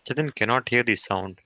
Jatin cannot hear the sound.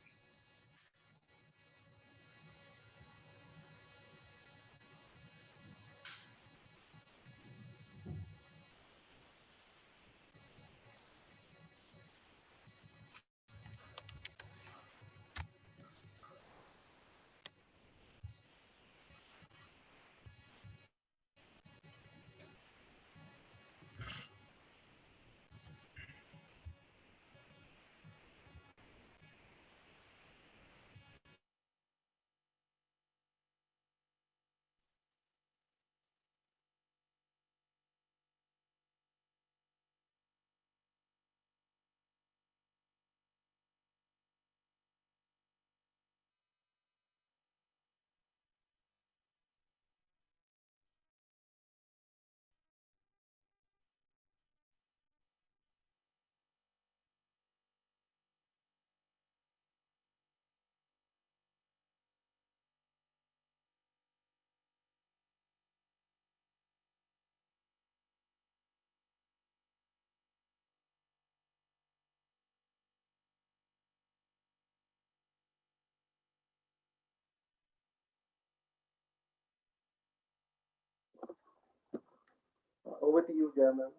Over to you, Jaya ma'am.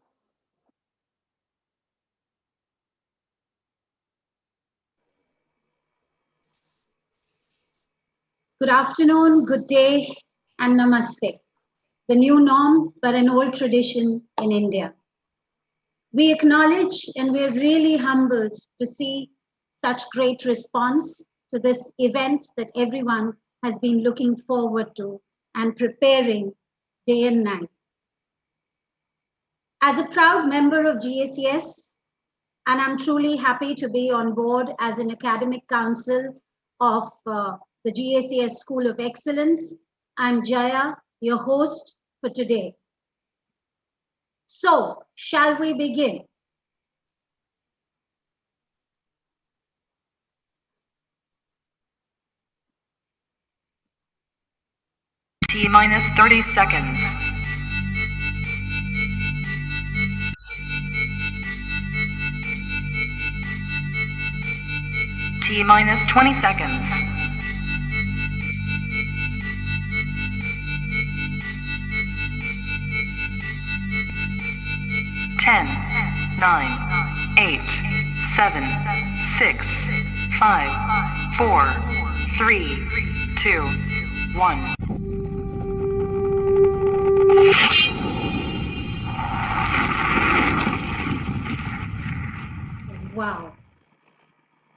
Good afternoon, good day, and namaste. The new norm, but an old tradition in India. We acknowledge and we're really humbled to see such great response to this event that everyone has been looking forward to and preparing day and night. As a proud member of GACS, and I'm truly happy to be on board as an academic council of the GACS School of Excellence. I'm Jaya, your host for today. So, shall we begin? T minus 30 seconds. T minus 20 seconds. 10, 9, 8, 7, 6, 5, 4, 3, 2, 1. Wow,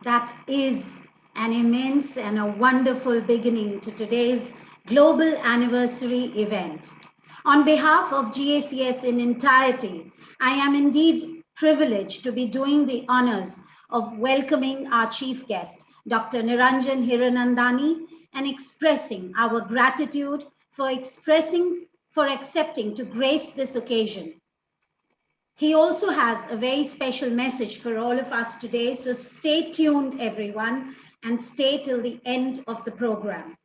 that is an immense and a wonderful beginning to today's global anniversary event. On behalf of GACS in entirety, I am indeed privileged to be doing the honors of welcoming our chief guest, Dr. NIRANJAN HIRANANDANI, and expressing our gratitude for accepting to grace this occasion. He also has a very special message for all of us today, so stay tuned, everyone, and stay till the end of the program.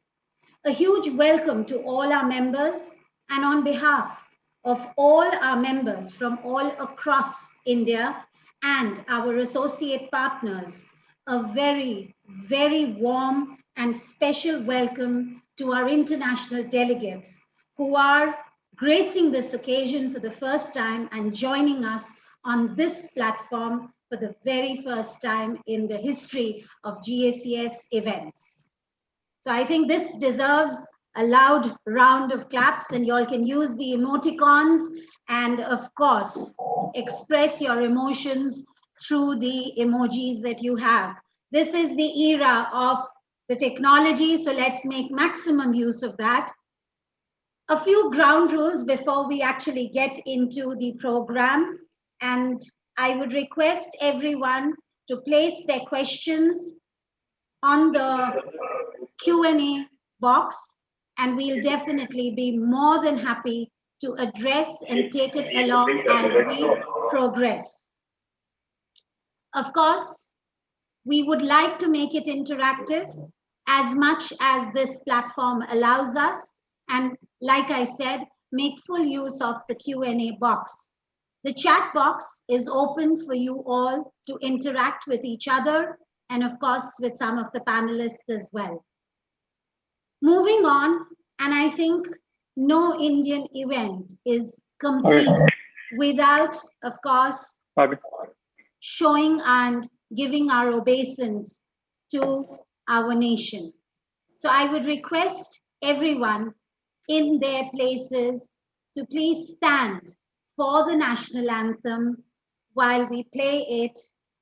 A huge welcome to all our members, and on behalf of all our members from all across India and our associate partners, a very, very warm and special welcome to our international delegates who are gracing this occasion for the first time and joining us on this platform for the very first time in the history of GACS events. So I think this deserves a loud round of claps, and you all can use the emoticons and, of course, express your emotions through the emojis that you have. This is the era of the technology, so let's make maximum use of that. A few ground rules before we actually get into the program, and I would request everyone to place their questions on the Q&A box, and we'll definitely be more than happy to address and take it along as we progress. Of course, we would like to make it interactive as much as this platform allows us, and like I said, make full use of the Q&A box. The chat box is open for you all to interact with each other and of course with some of the panelists as well. Moving on, and I think no Indian event is complete without, of course, showing and giving our obeisance to our nation. So I would request everyone in their places to please stand for the national anthem while we play it.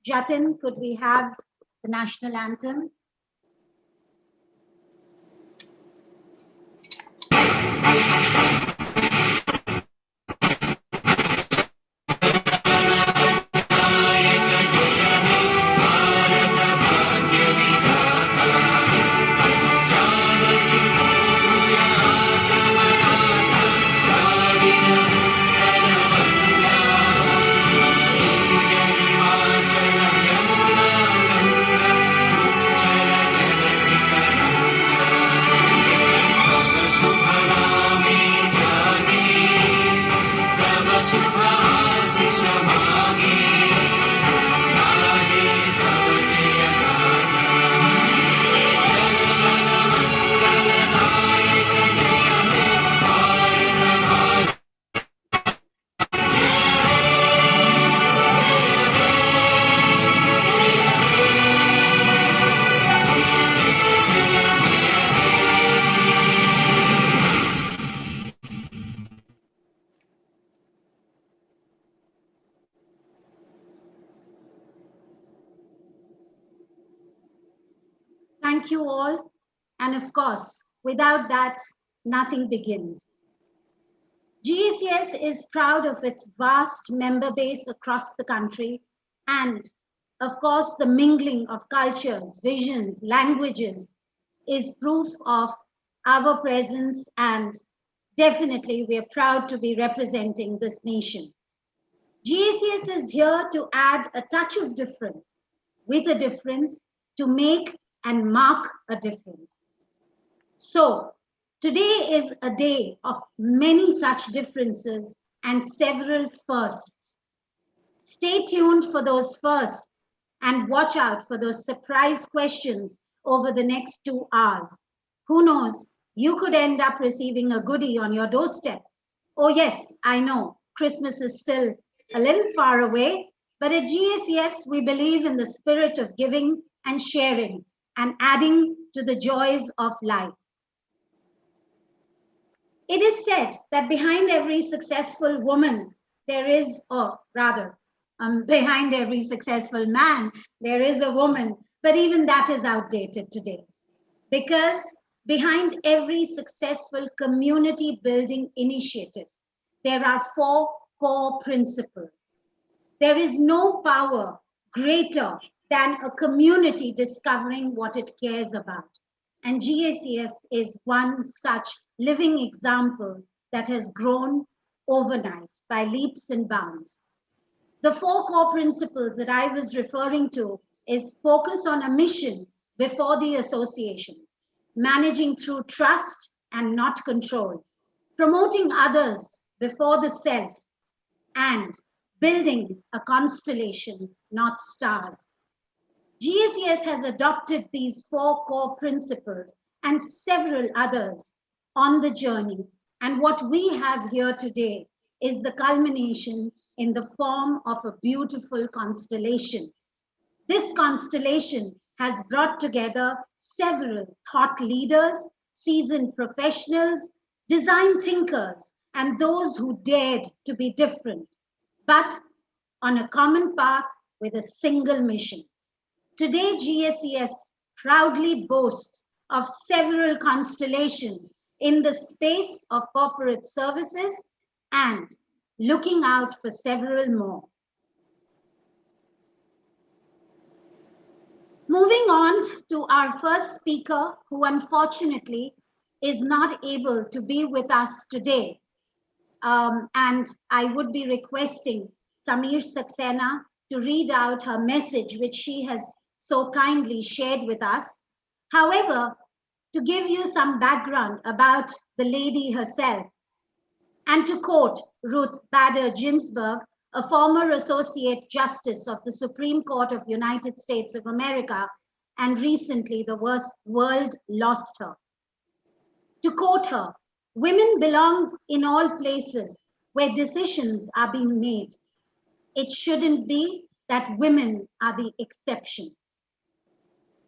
Jatin, could we have the national anthem? Thank you all. And of course, without that, nothing begins. GACS is proud of its vast member base across the country and, of course, the mingling of cultures, visions, languages is proof of our presence, and definitely we are proud to be representing this nation. GACS is here to add a touch of difference with a difference to make and mark a difference. So today is a day of many such differences and several firsts. Stay tuned for those firsts and watch out for those surprise questions over the next 2 hours. Who knows, you could end up receiving a goodie on your doorstep. Oh yes, I know, Christmas is still a little far away, but at GACS, we believe in the spirit of giving and sharing and adding to the joys of life. It is said that behind every successful woman, there is, or rather, behind every successful man, there is a woman, but even that is outdated today. Because behind every successful community building initiative, there are 4 core principles. There is no power greater than a community discovering what it cares about. And GACS is one such living example that has grown overnight by leaps and bounds. The 4 core principles that I was referring to is focus on a mission before the association, managing through trust and not control, promoting others before the self, and building a constellation, not stars. GACS has adopted these 4 core principles and several others on the journey. And what we have here today is the culmination in the form of a beautiful constellation. This constellation has brought together several thought leaders, seasoned professionals, design thinkers, and those who dared to be different, but on a common path with a single mission. Today, GACS proudly boasts of several constellations in the space of corporate services and looking out for several more. Moving on to our first speaker, who unfortunately is not able to be with us today. And I would be requesting Samir Saxena to read out her message, which she has so kindly shared with us. However, to give you some background about the lady herself, and to quote Ruth Bader Ginsburg, a former Associate Justice of the Supreme Court of United States of America, and recently the world lost her. To quote her, "Women belong in all places where decisions are being made. It shouldn't be that women are the exception."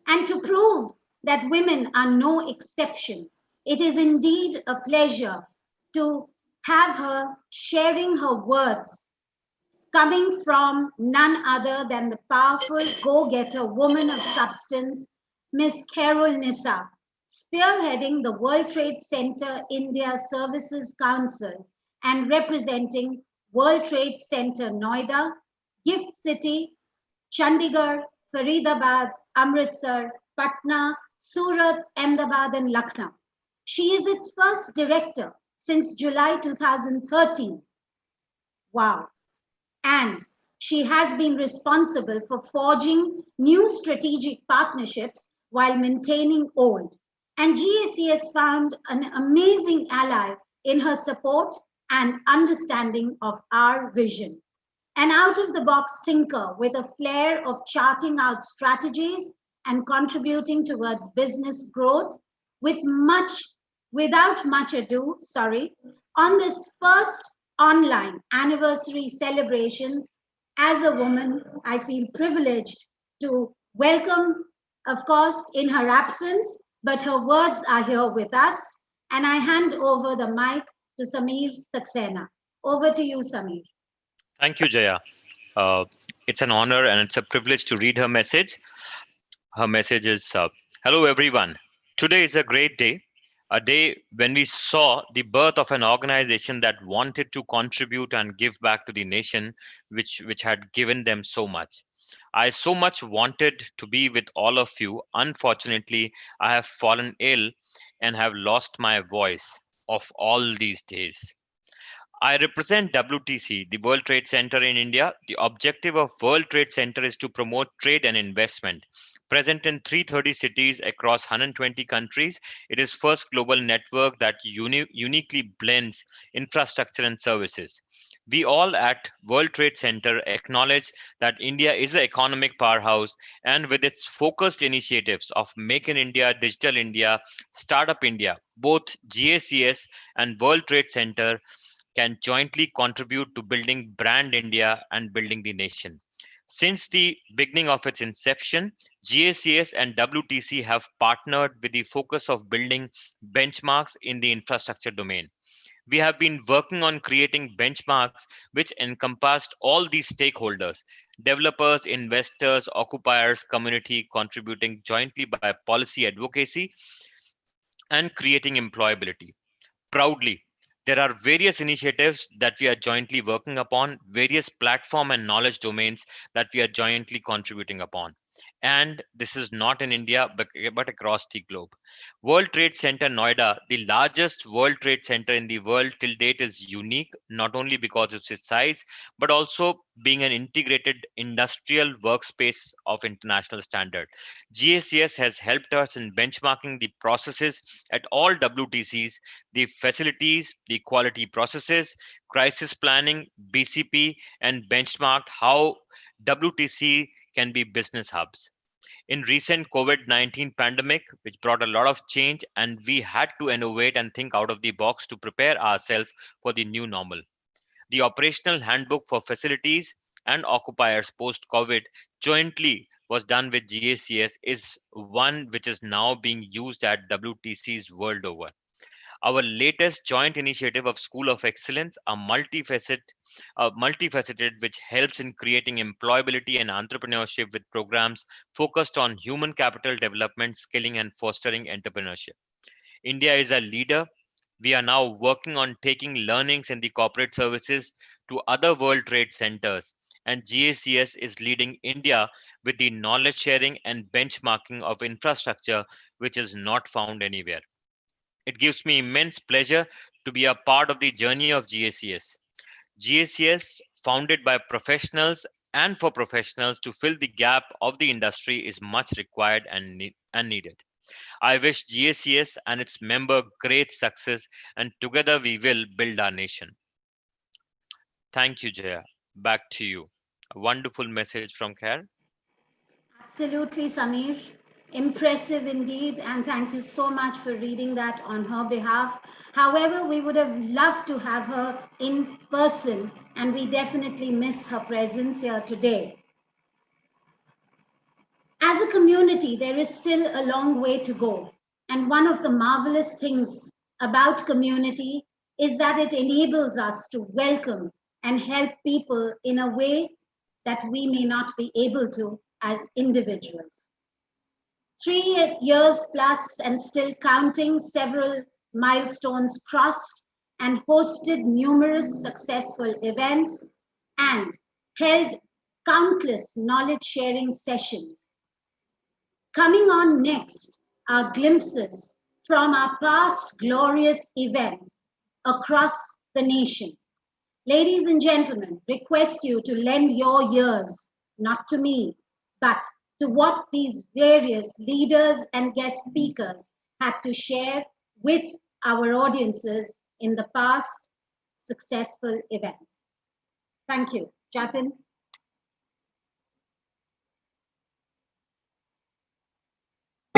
And to prove that women are no exception, it is indeed a pleasure to have her sharing her words coming from none other than the powerful go-getter woman of substance, Miss Carol Nissa, spearheading the World Trade Center India Services Council and representing World Trade Center Noida, Gift City, Chandigarh, Faridabad, Amritsar, Patna, Surat, Ahmedabad, and Lucknow. She is its first director since July 2013. Wow. And she has been responsible for forging new strategic partnerships while maintaining old. And GACS found an amazing ally in her support and understanding of our vision. An out-of-the-box thinker with a flair of charting out strategies and contributing towards business growth without much ado, on this first online anniversary celebrations. As a woman, I feel privileged to welcome, of course, in her absence, but her words are here with us. And I hand over the mic to Samir Saxena. Over to you, Samir. Thank you, Jaya. Uh, it's an honor and it's a privilege to read her message. Her message is, hello, everyone. Today is a great day, a day when we saw the birth of an organization that wanted to contribute and give back to the nation, which had given them so much. I so much wanted to be with all of you. Unfortunately, I have fallen ill and have lost my voice of all these days. I represent WTC, the World Trade Center in India. The objective of World Trade Center is to promote trade and investment. Present in 330 cities across 120 countries, it is first global network that uniquely blends infrastructure and services. We all at World Trade Center acknowledge that India is an economic powerhouse, and with its focused initiatives of Make in India, Digital India, Startup India, both GACS and World Trade Center can jointly contribute to building brand India and building the nation. Since the beginning of its inception, GACS and WTC have partnered with the focus of building benchmarks in the infrastructure domain. We have been working on creating benchmarks which encompassed all these stakeholders: developers, investors, occupiers, community, contributing jointly by policy advocacy and creating employability. Proudly, there are various initiatives that we are jointly working upon, various platform and knowledge domains that we are jointly contributing upon. And this is not in India, but across the globe. World Trade Center Noida, the largest World Trade Center in the world till date, is unique, not only because of its size, but also being an integrated industrial workspace of international standard. GACS has helped us in benchmarking the processes at all WTCs, the facilities, the quality processes, crisis planning, BCP, and benchmarked how WTC can be business hubs. In recent COVID-19 pandemic, which brought a lot of change, and we had to innovate and think out of the box to prepare ourselves for the new normal. The operational handbook for facilities and occupiers post-COVID jointly was done with GACS is one which is now being used at WTCs world over. Our latest joint initiative of School of Excellence, multifaceted, which helps in creating employability and entrepreneurship with programs focused on human capital development, skilling, and fostering entrepreneurship. India is a leader. We are now working on taking learnings in the corporate services to other World Trade Centers, and GACS is leading India with the knowledge sharing and benchmarking of infrastructure, which is not found anywhere. It gives me immense pleasure to be a part of the journey of GACS. GACS, founded by professionals and for professionals to fill the gap of the industry, is much required and needed. I wish GACS and its member great success, and together we will build our nation. Thank you, Jaya. back to you. A wonderful message from Khair. Absolutely, Samir. Impressive indeed. And thank you so much for reading that on her behalf. However, we would have loved to have her in person, and we definitely miss her presence here today. As a community, there is still a long way to go. And one of the marvelous things about community is that it enables us to welcome and help people in a way that we may not be able to as individuals. 3 years plus and still counting, several milestones crossed, and hosted numerous successful events and held countless knowledge sharing sessions. Coming on next are glimpses from our past glorious events across the nation. Ladies and gentlemen, request you to lend your ears, not to me, but to what these various leaders and guest speakers had to share with our audiences in the past successful events. Thank you. Jatin.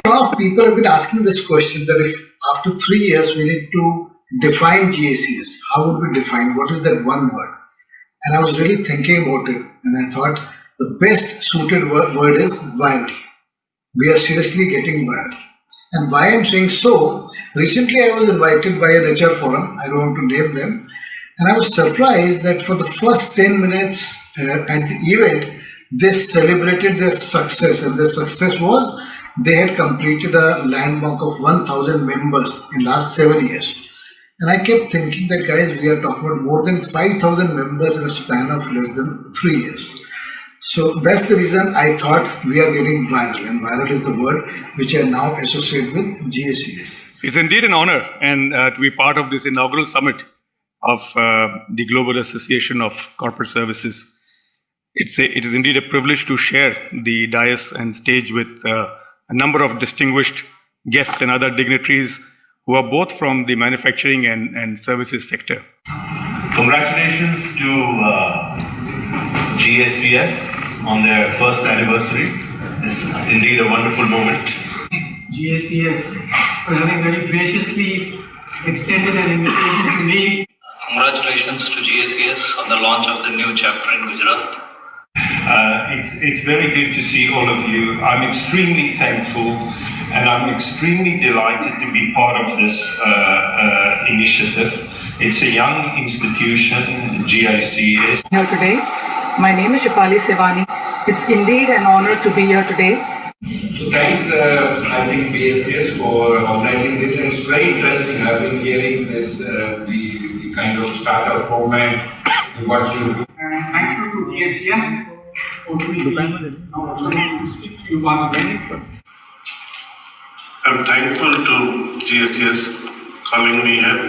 A lot of people have been asking this question that if after 3 years we need to define GACS, how would we define? What is that one word? And I was really thinking about it, and I thought the best suited word is viral. We are seriously getting viral. And why I'm saying so, recently I was invited by a HR forum, I don't want to name them, and I was surprised that for the first 10 minutes at the event, they celebrated their success, and their success was they had completed a landmark of 1,000 members in last 7 years. And I kept thinking that, guys, we are talking about more than 5,000 members in a span of less than 3 years. So that's the reason I thought we are getting viral, and viral is the word which I now associate with GACS. It's indeed an honor and to be part of this inaugural summit of the Global Association of Corporate Services. It is indeed a privilege to share the dais and stage with a number of distinguished guests and other dignitaries who are both from the manufacturing and services sector. Congratulations to GACS on their first anniversary. It's indeed a wonderful moment. GACS for having very graciously extended an invitation to me. Congratulations to GACS on the launch of the new chapter in Gujarat. It's very good to see all of you. I'm extremely thankful and I'm extremely delighted to be part of this initiative. It's a young institution, GICS. Here today, my name is Shefali Sevani. It's indeed an honor to be here today. So thanks, I think GACS for organizing this, and it's very interesting. I've been hearing this, the kind of startup format, what you do. Thank you to GACS for giving me an opportunity to speak to you once again. I'm thankful to GACS calling me here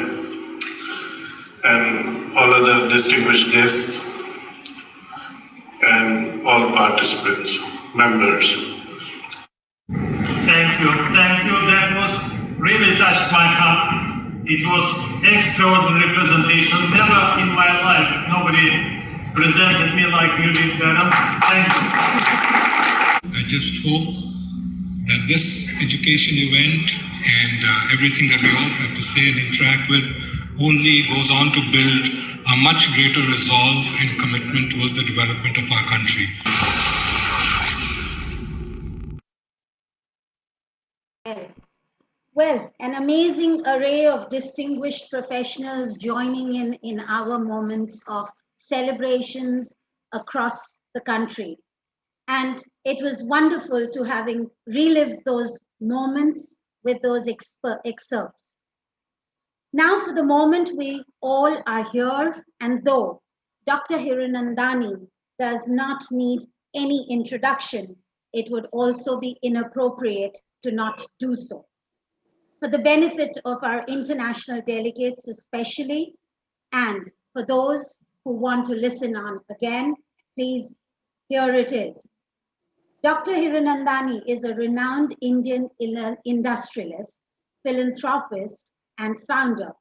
and all other distinguished guests and all participants, members. Thank you. That was really touched my heart. It was extraordinary presentation. Never in my life nobody presented me like you did, Madam. Thank you. I just hope that this education event and everything that we all have to say and interact with only goes on to build a much greater resolve and commitment towards the development of our country. Well, an amazing array of distinguished professionals joining in our moments of celebrations across the country. And it was wonderful to having relived those moments with those excerpts. Now for the moment we all are here, and though Dr. HIRANANDANI does not need any introduction, it would also be inappropriate to not do so. For the benefit of our international delegates especially, and for those who want to listen on again, please, here it is. Dr. HIRANANDANI is a renowned Indian industrialist, philanthropist, and founder,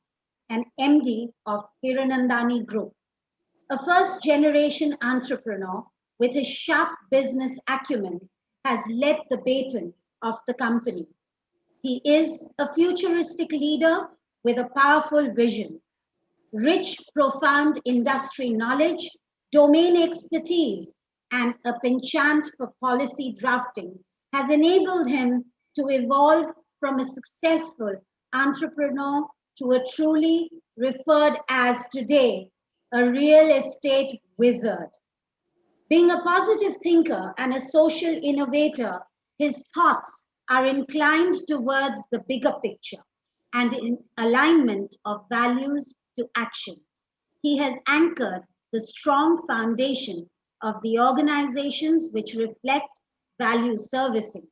and MD of HIRANANDANI Group, A first-generation entrepreneur with his sharp business acumen has led the baton of the company. He is a futuristic leader with a powerful vision. Rich, profound industry knowledge, domain expertise, and a penchant for policy drafting has enabled him to evolve from a successful entrepreneur to a truly referred as today a real estate wizard. Being a positive thinker and a social innovator, his thoughts are inclined towards the bigger picture and in alignment of values to action. He has anchored the strong foundation of the organizations which reflect value servicing.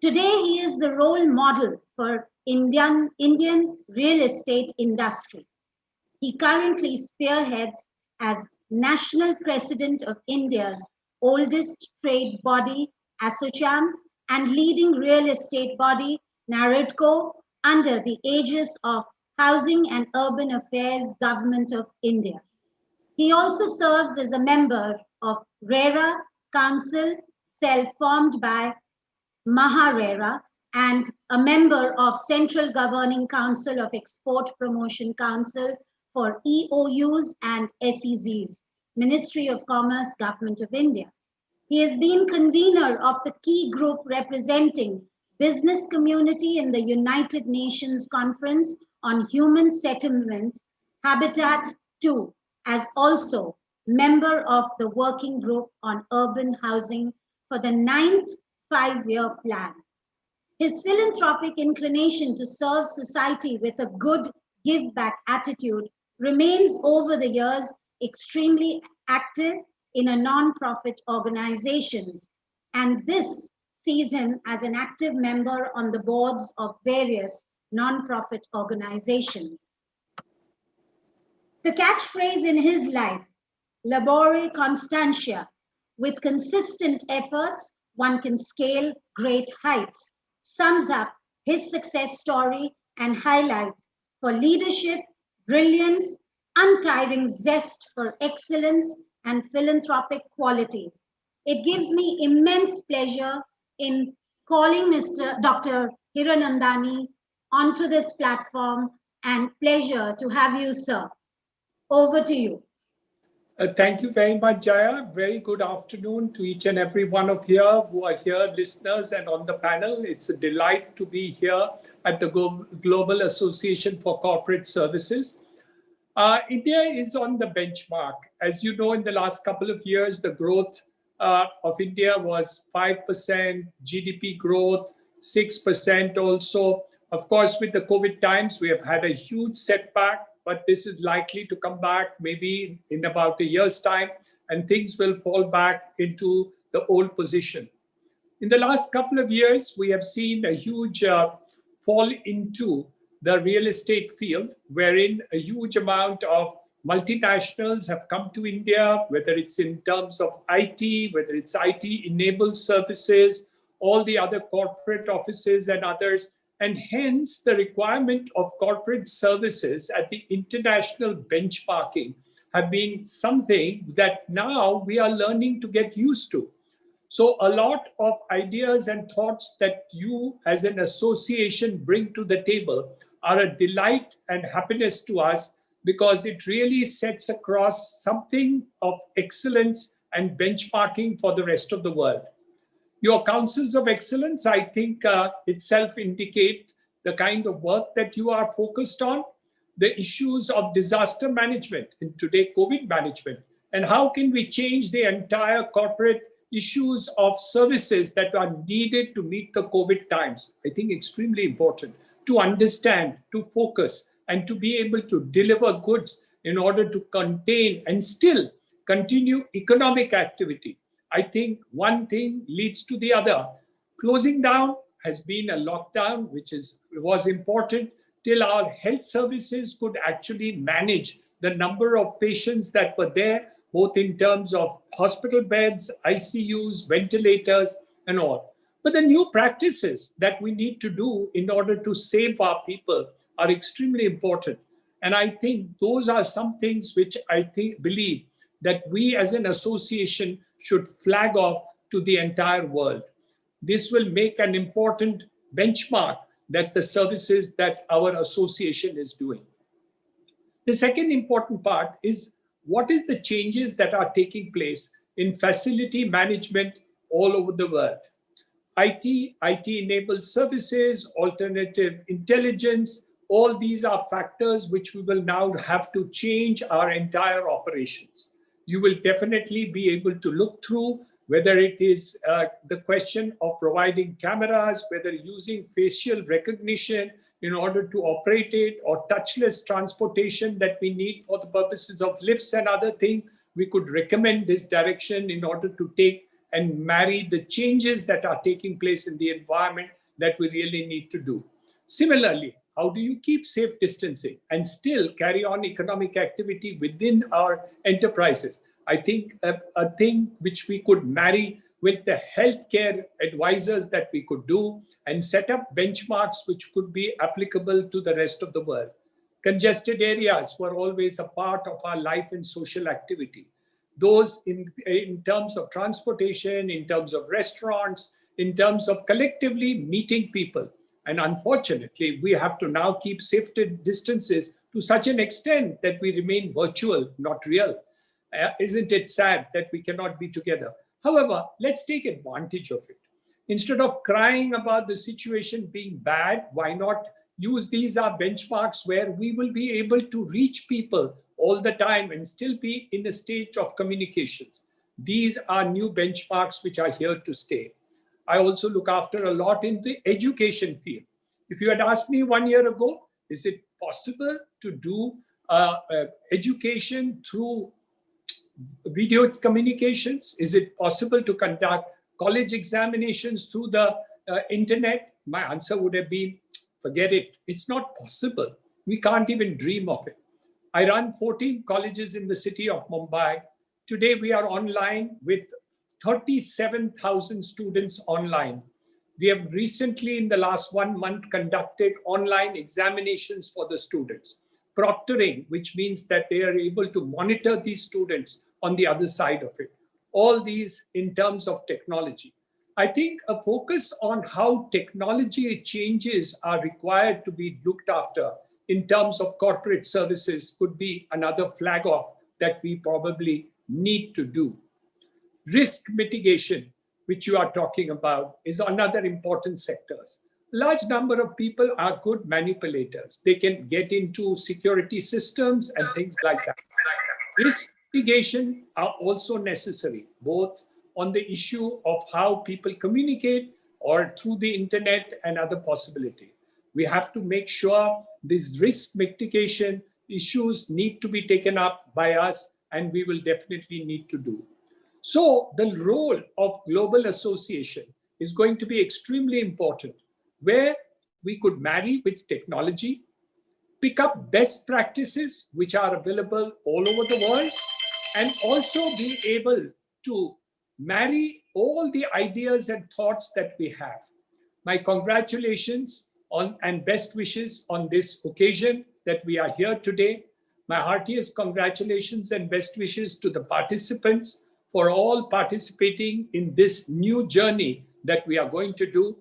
Today, he is the role model for Indian real estate industry. He currently spearheads as National President of India's oldest trade body, ASSOCHAM, and leading real estate body, NAREDCO, under the aegis of Housing and Urban Affairs Government of India. He also serves as a member of RERA Council, cell formed by Maharashtra, and a member of Central Governing Council of Export Promotion Council for EOUs and SEZs, Ministry of Commerce, Government of India. He has been convener of the key group representing business community in the United Nations Conference on Human Settlements, Habitat 2, as also member of the Working Group on Urban Housing for the 9th five-year plan. His philanthropic inclination to serve society with a good give-back attitude remains over the years extremely active in a non-profit organizations, and this sees him as an active member on the boards of various non-profit organizations. The catchphrase in his life, labore constantia, with consistent efforts, one can scale great heights, sums up his success story and highlights for leadership, brilliance, untiring zest for excellence, and philanthropic qualities. It gives me immense pleasure in calling Dr. HIRANANDANI onto this platform, and pleasure to have you, sir. Over to you. Thank you very much, Jaya. Very good afternoon to each and every one of you who are here, listeners, and on the panel. It's a delight to be here at the Global Association for Corporate Services. India is on the benchmark. As you know, in the last couple of years, the growth of India was 5%, GDP growth 6% also. Of course, with the COVID times, we have had a huge setback, but this is likely to come back maybe in about a year's time, and things will fall back into the old position. In the last couple of years, we have seen a huge fall into the real estate field, wherein a huge amount of multinationals have come to India, whether it's in terms of IT, whether it's IT-enabled services, all the other corporate offices and others. And hence, the requirement of corporate services at the international benchmarking have been something that now we are learning to get used to. So a lot of ideas and thoughts that you as an association bring to the table are a delight and happiness to us, because it really sets across something of excellence and benchmarking for the rest of the world. Your councils of excellence, I think, itself indicate the kind of work that you are focused on, the issues of disaster management and today COVID management, and how can we change the entire corporate issues of services that are needed to meet the COVID times. I think extremely important to understand, to focus, and to be able to deliver goods in order to contain and still continue economic activity. I think one thing leads to the other. Closing down has been a lockdown, which was important till our health services could actually manage the number of patients that were there, both in terms of hospital beds, ICUs, ventilators, and all. But the new practices that we need to do in order to save our people are extremely important. And I think those are some things which I believe that we as an association should flag off to the entire world. This will make an important benchmark that the services that our association is doing. The second important part is what is the changes that are taking place in facility management all over the world. IT-enabled services, alternative intelligence, all these are factors which we will now have to change our entire operations. You will definitely be able to look through whether it is the question of providing cameras, whether using facial recognition in order to operate it, or touchless transportation that we need for the purposes of lifts and other things. We could recommend this direction in order to take and marry the changes that are taking place in the environment that we really need to do. Similarly, how do you keep safe distancing and still carry on economic activity within our enterprises? I think a thing which we could marry with the healthcare advisors that we could do and set up benchmarks which could be applicable to the rest of the world. Congested areas were always a part of our life and social activity. Those in terms of transportation, in terms of restaurants, in terms of collectively meeting people. And unfortunately, we have to now keep safe distances to such an extent that we remain virtual, not real. Isn't it sad that we cannot be together? However, let's take advantage of it. Instead of crying about the situation being bad, why not use these as benchmarks where we will be able to reach people all the time and still be in a state of communications. These are new benchmarks which are here to stay. I also look after a lot in the education field. If you had asked me 1 year ago, is it possible to do education through video communications? Is it possible to conduct college examinations through the internet? My answer would have been, forget it. It's not possible. We can't even dream of it. I run 14 colleges in the city of Mumbai. Today we are online with 37,000 students online. We have recently in the last 1 month conducted online examinations for the students. Proctoring, which means that they are able to monitor these students on the other side of it. All these in terms of technology. I think a focus on how technology changes are required to be looked after in terms of corporate services could be another flag off that we probably need to do. Risk mitigation, which you are talking about, is another important sector. Large number of people are good manipulators. They can get into security systems and things like that. Risk mitigation are also necessary, both on the issue of how people communicate or through the internet and other possibility. We have to make sure these risk mitigation issues need to be taken up by us, and we will definitely need to do. So the role of global association is going to be extremely important, where we could marry with technology, pick up best practices which are available all over the world, and also be able to marry all the ideas and thoughts that we have. My congratulations and best wishes on this occasion that we are here today. My heartiest congratulations and best wishes to the participants for all participating in this new journey that we are going to do.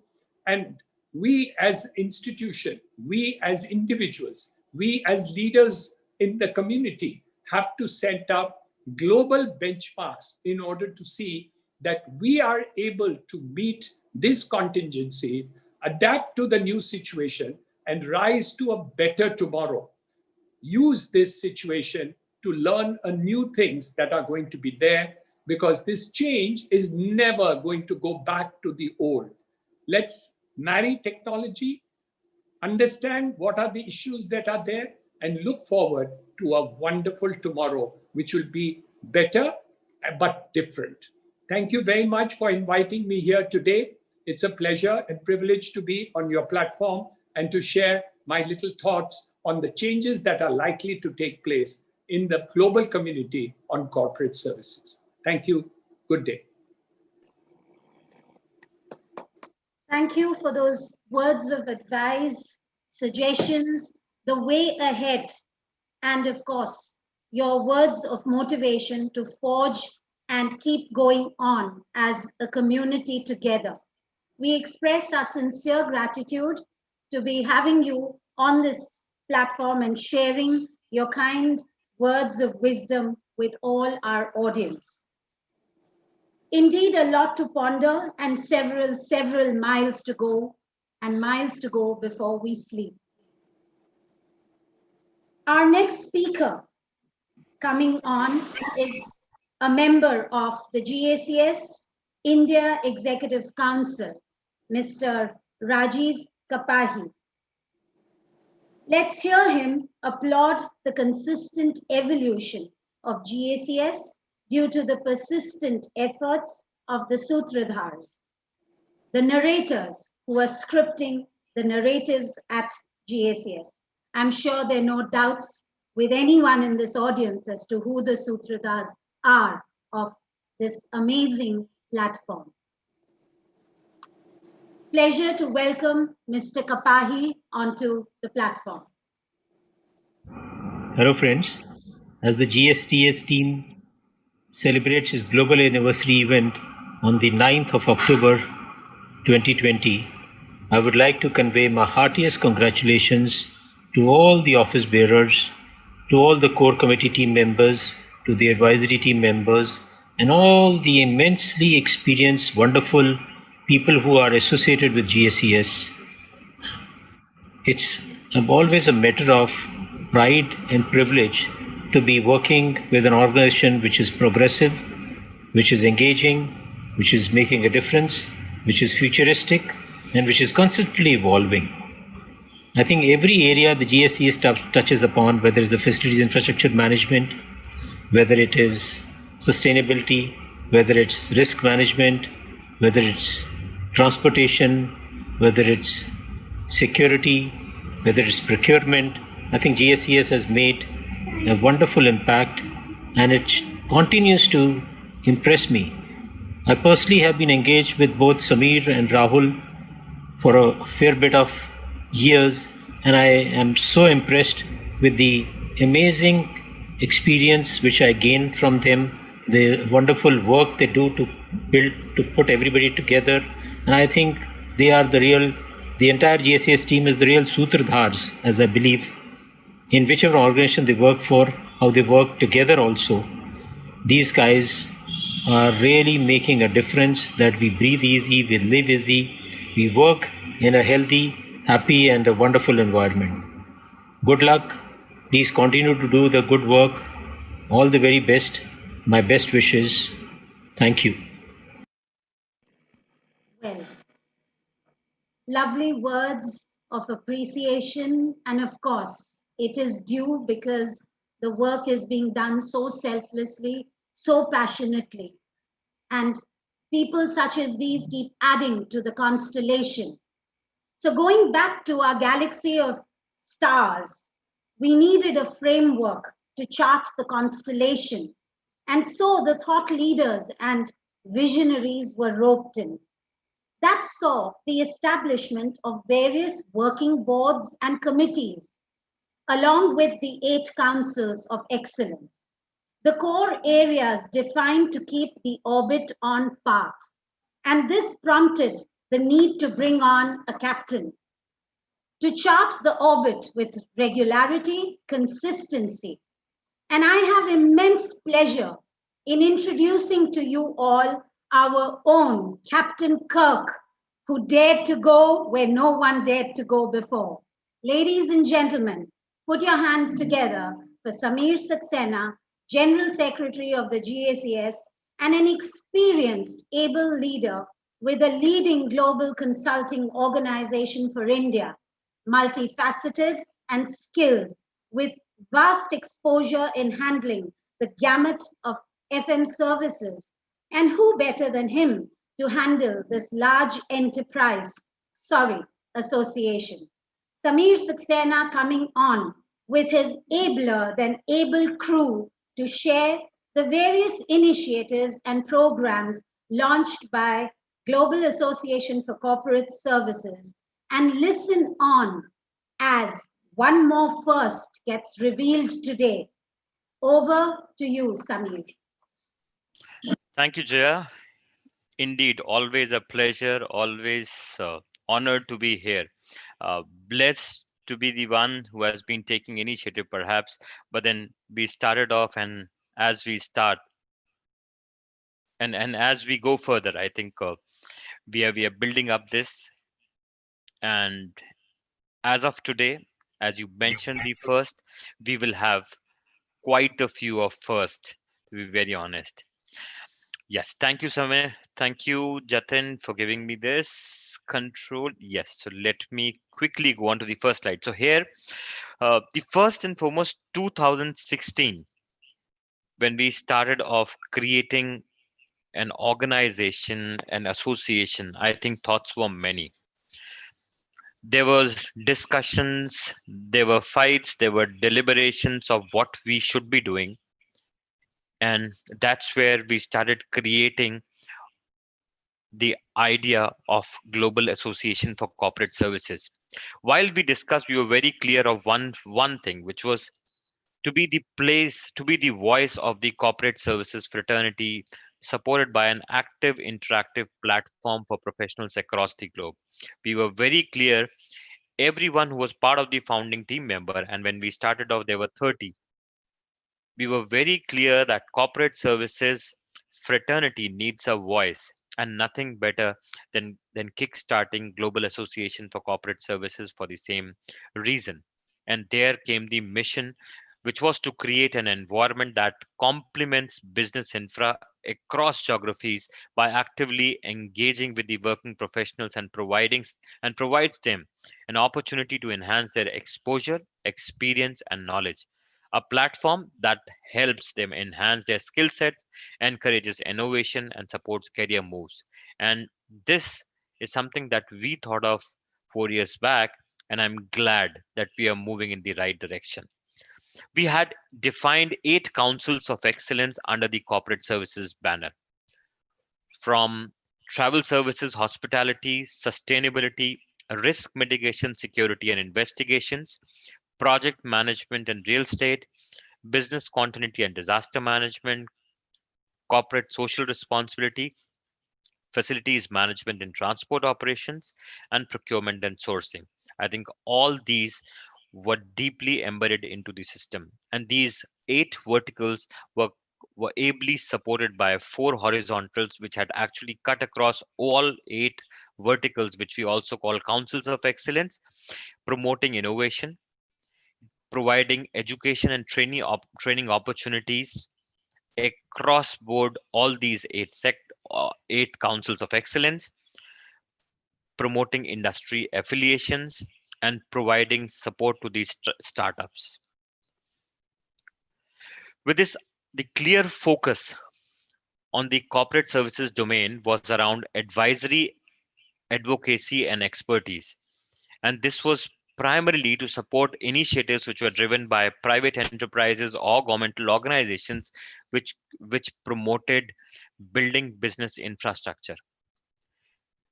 And we as institution, we as individuals, we as leaders in the community have to set up global benchmarks in order to see that we are able to meet this contingency, adapt to the new situation, and rise to a better tomorrow. Use this situation to learn new things that are going to be there, because this change is never going to go back to the old. Let's marry technology, understand what are the issues that are there, and look forward to a wonderful tomorrow, which will be better but different. Thank you very much for inviting me here today. It's a pleasure and privilege to be on your platform and to share my little thoughts on the changes that are likely to take place in the global community on corporate services. Thank you. Good day. Thank you for those words of advice, suggestions, the way ahead, and of course, your words of motivation to forge and keep going on as a community together. We express our sincere gratitude to be having you on this platform and sharing your kind words of wisdom with all our audience. Indeed, a lot to ponder and several miles to go before we sleep. Our next speaker coming on is a member of the GACS India Executive Council, Mr. Rajiv Kapahi. Let's hear him applaud the consistent evolution of GACS due to the persistent efforts of the Sutradhars, the narrators who are scripting the narratives at GACS. I'm sure there are no doubts with anyone in this audience as to who the Sutradhars are of this amazing platform. Pleasure to welcome Mr. Kapahi onto the platform. Hello friends, as the GSTS team celebrates its global anniversary event on the 9th of October 2020, I would like to convey my heartiest congratulations to all the office bearers, to all the core committee team members, to the advisory team members, and all the immensely experienced, wonderful people who are associated with GSES. It's always a matter of pride and privilege to be working with an organization which is progressive, which is engaging, which is making a difference, which is futuristic, and which is constantly evolving. I think every area the GSES touches upon, whether it's the facilities infrastructure management, whether it is sustainability, whether it's risk management, whether it's transportation, whether it's security, whether it's procurement, I think GSES has made a wonderful impact and it continues to impress me. I personally have been engaged with both Samir and Rahul for a fair bit of years, and I am so impressed with the amazing experience which I gained from them, the wonderful work they do to build, to put everybody together. And I think they are the entire GSES team is the real Sutradhars, as I believe, in whichever organization they work for, how they work together also. These guys are really making a difference that we breathe easy, we live easy, we work in a healthy, happy and a wonderful environment. Good luck. Please continue to do the good work. All the very best. My best wishes. Thank you. Well, lovely words of appreciation, and of course, it is due because the work is being done so selflessly, so passionately, and people such as these keep adding to the constellation. So going back to our galaxy of stars, we needed a framework to chart the constellation, and so the thought leaders and visionaries were roped in. That saw the establishment of various working boards and committees, along with the 8 councils of excellence. The core areas defined to keep the orbit on path, and this prompted the need to bring on a captain to chart the orbit with regularity, consistency. And I have immense pleasure in introducing to you all our own Captain Kirk, who dared to go where no one dared to go before. Ladies and gentlemen, put your hands together for Samir Saxena, General Secretary of the GACS, and an experienced, able leader with a leading global consulting organization for India, multifaceted and skilled, with vast exposure in handling the gamut of FM services. And who better than him to handle this large enterprise, association. Samir Saxena coming on with his abler than able crew to share the various initiatives and programs launched by Global Association for Corporate Services, and listen on as one more first gets revealed today. Over to you, Samir. Thank you, Jaya. Indeed, always a pleasure, always honored to be here. Blessed to be the one who has been taking initiative, perhaps, but then we started off, and as we start, and as we go further, I think we are building up this, and as of today, as you mentioned, the first, we will have quite a few of first, to be very honest. Yes, thank you, Samir. Thank you, Jatin, for giving me this control. Yes, so let me quickly go on to the first slide. So here, the first and foremost, 2016, when we started off creating an organization, an association, I think thoughts were many. There was discussions, there were fights, there were deliberations of what we should be doing, and that's where we started creating the idea of Global Association for Corporate Services. While we discussed, we were very clear of one thing, which was to be the place, to be the voice of the corporate services fraternity, supported by an active, interactive platform for professionals across the globe. We were very clear, everyone who was part of the founding team member, and when we started off, there were 30. We were very clear that corporate services fraternity needs a voice, and nothing better than kickstarting Global Association for Corporate Services for the same reason. And there came the mission, which was to create an environment that complements business infra across geographies by actively engaging with the working professionals and provides them an opportunity to enhance their exposure, experience, and knowledge. A platform that helps them enhance their skill sets, encourages innovation, and supports career moves. And this is something that we thought of 4 years back, and I'm glad that we are moving in the right direction. We had defined 8 councils of excellence under the corporate services banner, from travel services, hospitality, sustainability, risk mitigation, security and investigations, project management and real estate, business continuity and disaster management, corporate social responsibility, facilities management and transport operations, and procurement and sourcing. I think all these were deeply embedded into the system. And these 8 verticals were ably supported by 4 horizontals, which had actually cut across all 8 verticals, which we also call councils of excellence, promoting innovation, providing education and training opportunities across board all these 8 councils of excellence, promoting industry affiliations, and providing support to these startups. With this, the clear focus on the corporate services domain was around advisory, advocacy, and expertise. And this was primarily to support initiatives which were driven by private enterprises or governmental organizations which promoted building business infrastructure.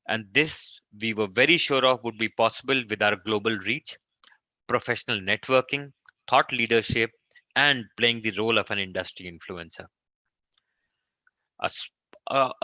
And this we were very sure of would be possible with our global reach, professional networking, thought leadership, and playing the role of an industry influencer. A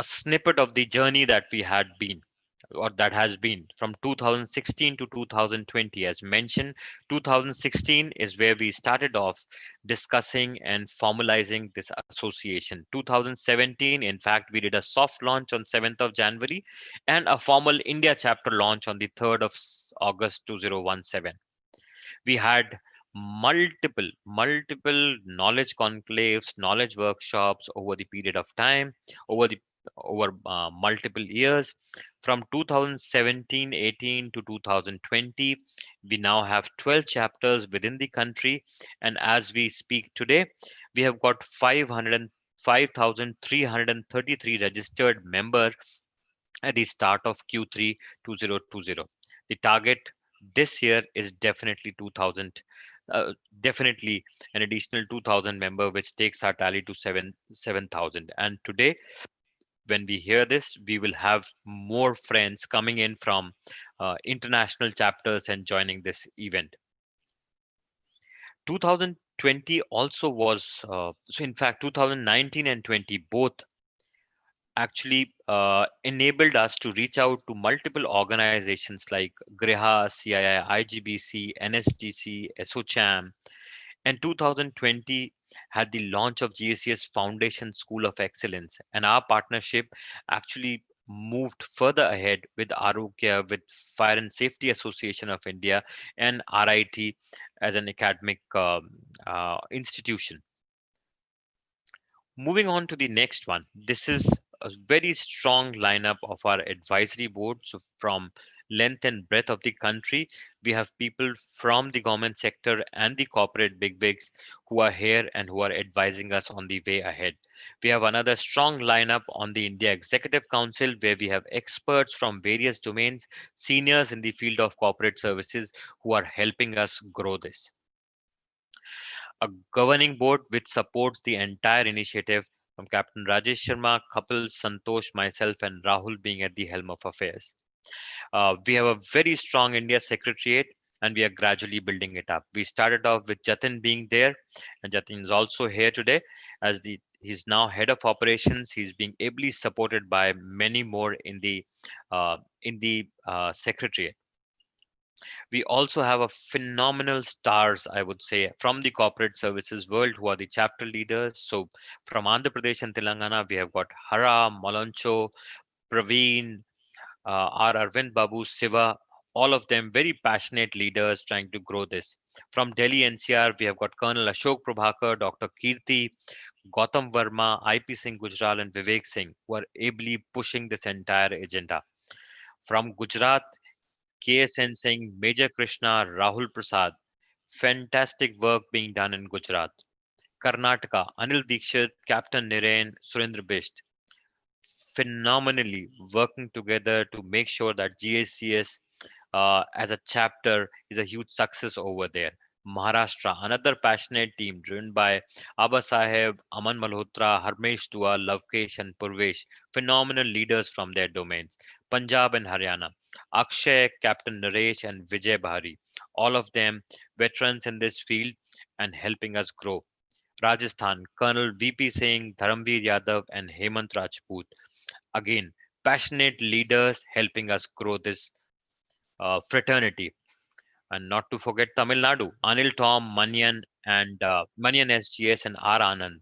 snippet of the journey that we had been, or that has been, from 2016 to 2020. As mentioned, 2016 is where we started off discussing and formalizing this association. 2017, in fact, we did a soft launch on 7th of January and a formal India chapter launch on the 3rd of August 2017. We had multiple knowledge conclaves, knowledge workshops over the period of time, over multiple years. From 2017-18 to 2020, we now have 12 chapters within the country, and as we speak today, we have got 5,333 registered members at the start of Q3 2020. The target this year is definitely 2000, definitely an additional 2,000 member, which takes our tally to 7,000. And today, when we hear this, we will have more friends coming in from international chapters and joining this event. 20 also was, so in fact, 2019 and 20 both actually enabled us to reach out to multiple organizations like GRIHA, CII, IGBC, NSDC, SOCHAM, and 2020 had the launch of GACS Foundation School of Excellence, and our partnership actually moved further ahead with Arogya, with Fire and Safety Association of India, and RIT as an academic institution. Moving on to the next one. This is a very strong lineup of our advisory board. So from length and breadth of the country, we have people from the government sector and the corporate bigwigs who are here and who are advising us on the way ahead. We have another strong lineup on the India Executive Council, where we have experts from various domains, seniors in the field of corporate services who are helping us grow this. A governing board which supports the entire initiative, from Captain Rajesh Sharma, Kapil, Santosh, myself, and Rahul being at the helm of affairs. We have a very strong India Secretariat, and we are gradually building it up. We started off with Jatin being there, and Jatin is also here today as he's now head of operations. He's being ably supported by many more in the secretariat. We also have a phenomenal stars, I would say, from the corporate services world who are the chapter leaders. So from Andhra Pradesh and Telangana, we have got Hara, Maloncho, Praveen, R. Arvind Babu, Siva, all of them very passionate leaders trying to grow this. From Delhi NCR, we have got Colonel Ashok Prabhakar, Dr. Kirti, Gautam Verma, IP Singh Gujral, and Vivek Singh, who are ably pushing this entire agenda. From Gujarat, KSN Singh, Major Krishna, Rahul Prasad. Fantastic work being done in Gujarat. Karnataka, Anil Dikshit, Captain Niren, Surendra Bisht. Phenomenally working together to make sure that GACS as a chapter is a huge success over there. Maharashtra, another passionate team driven by Abba Saheb, Aman Malhotra, Harmesh Dua, Lavkesh, and Purvesh, phenomenal leaders from their domains. Punjab and Haryana, Akshay, Captain Naresh, and Vijay Bahari, all of them veterans in this field and helping us grow. Rajasthan, Colonel VP Singh, Dharamveer Yadav, and Hemant Rajput, again, passionate leaders helping us grow this fraternity. And not to forget Tamil Nadu, Anil Tom, Manyan, and Manyan SGS, and R. Anand.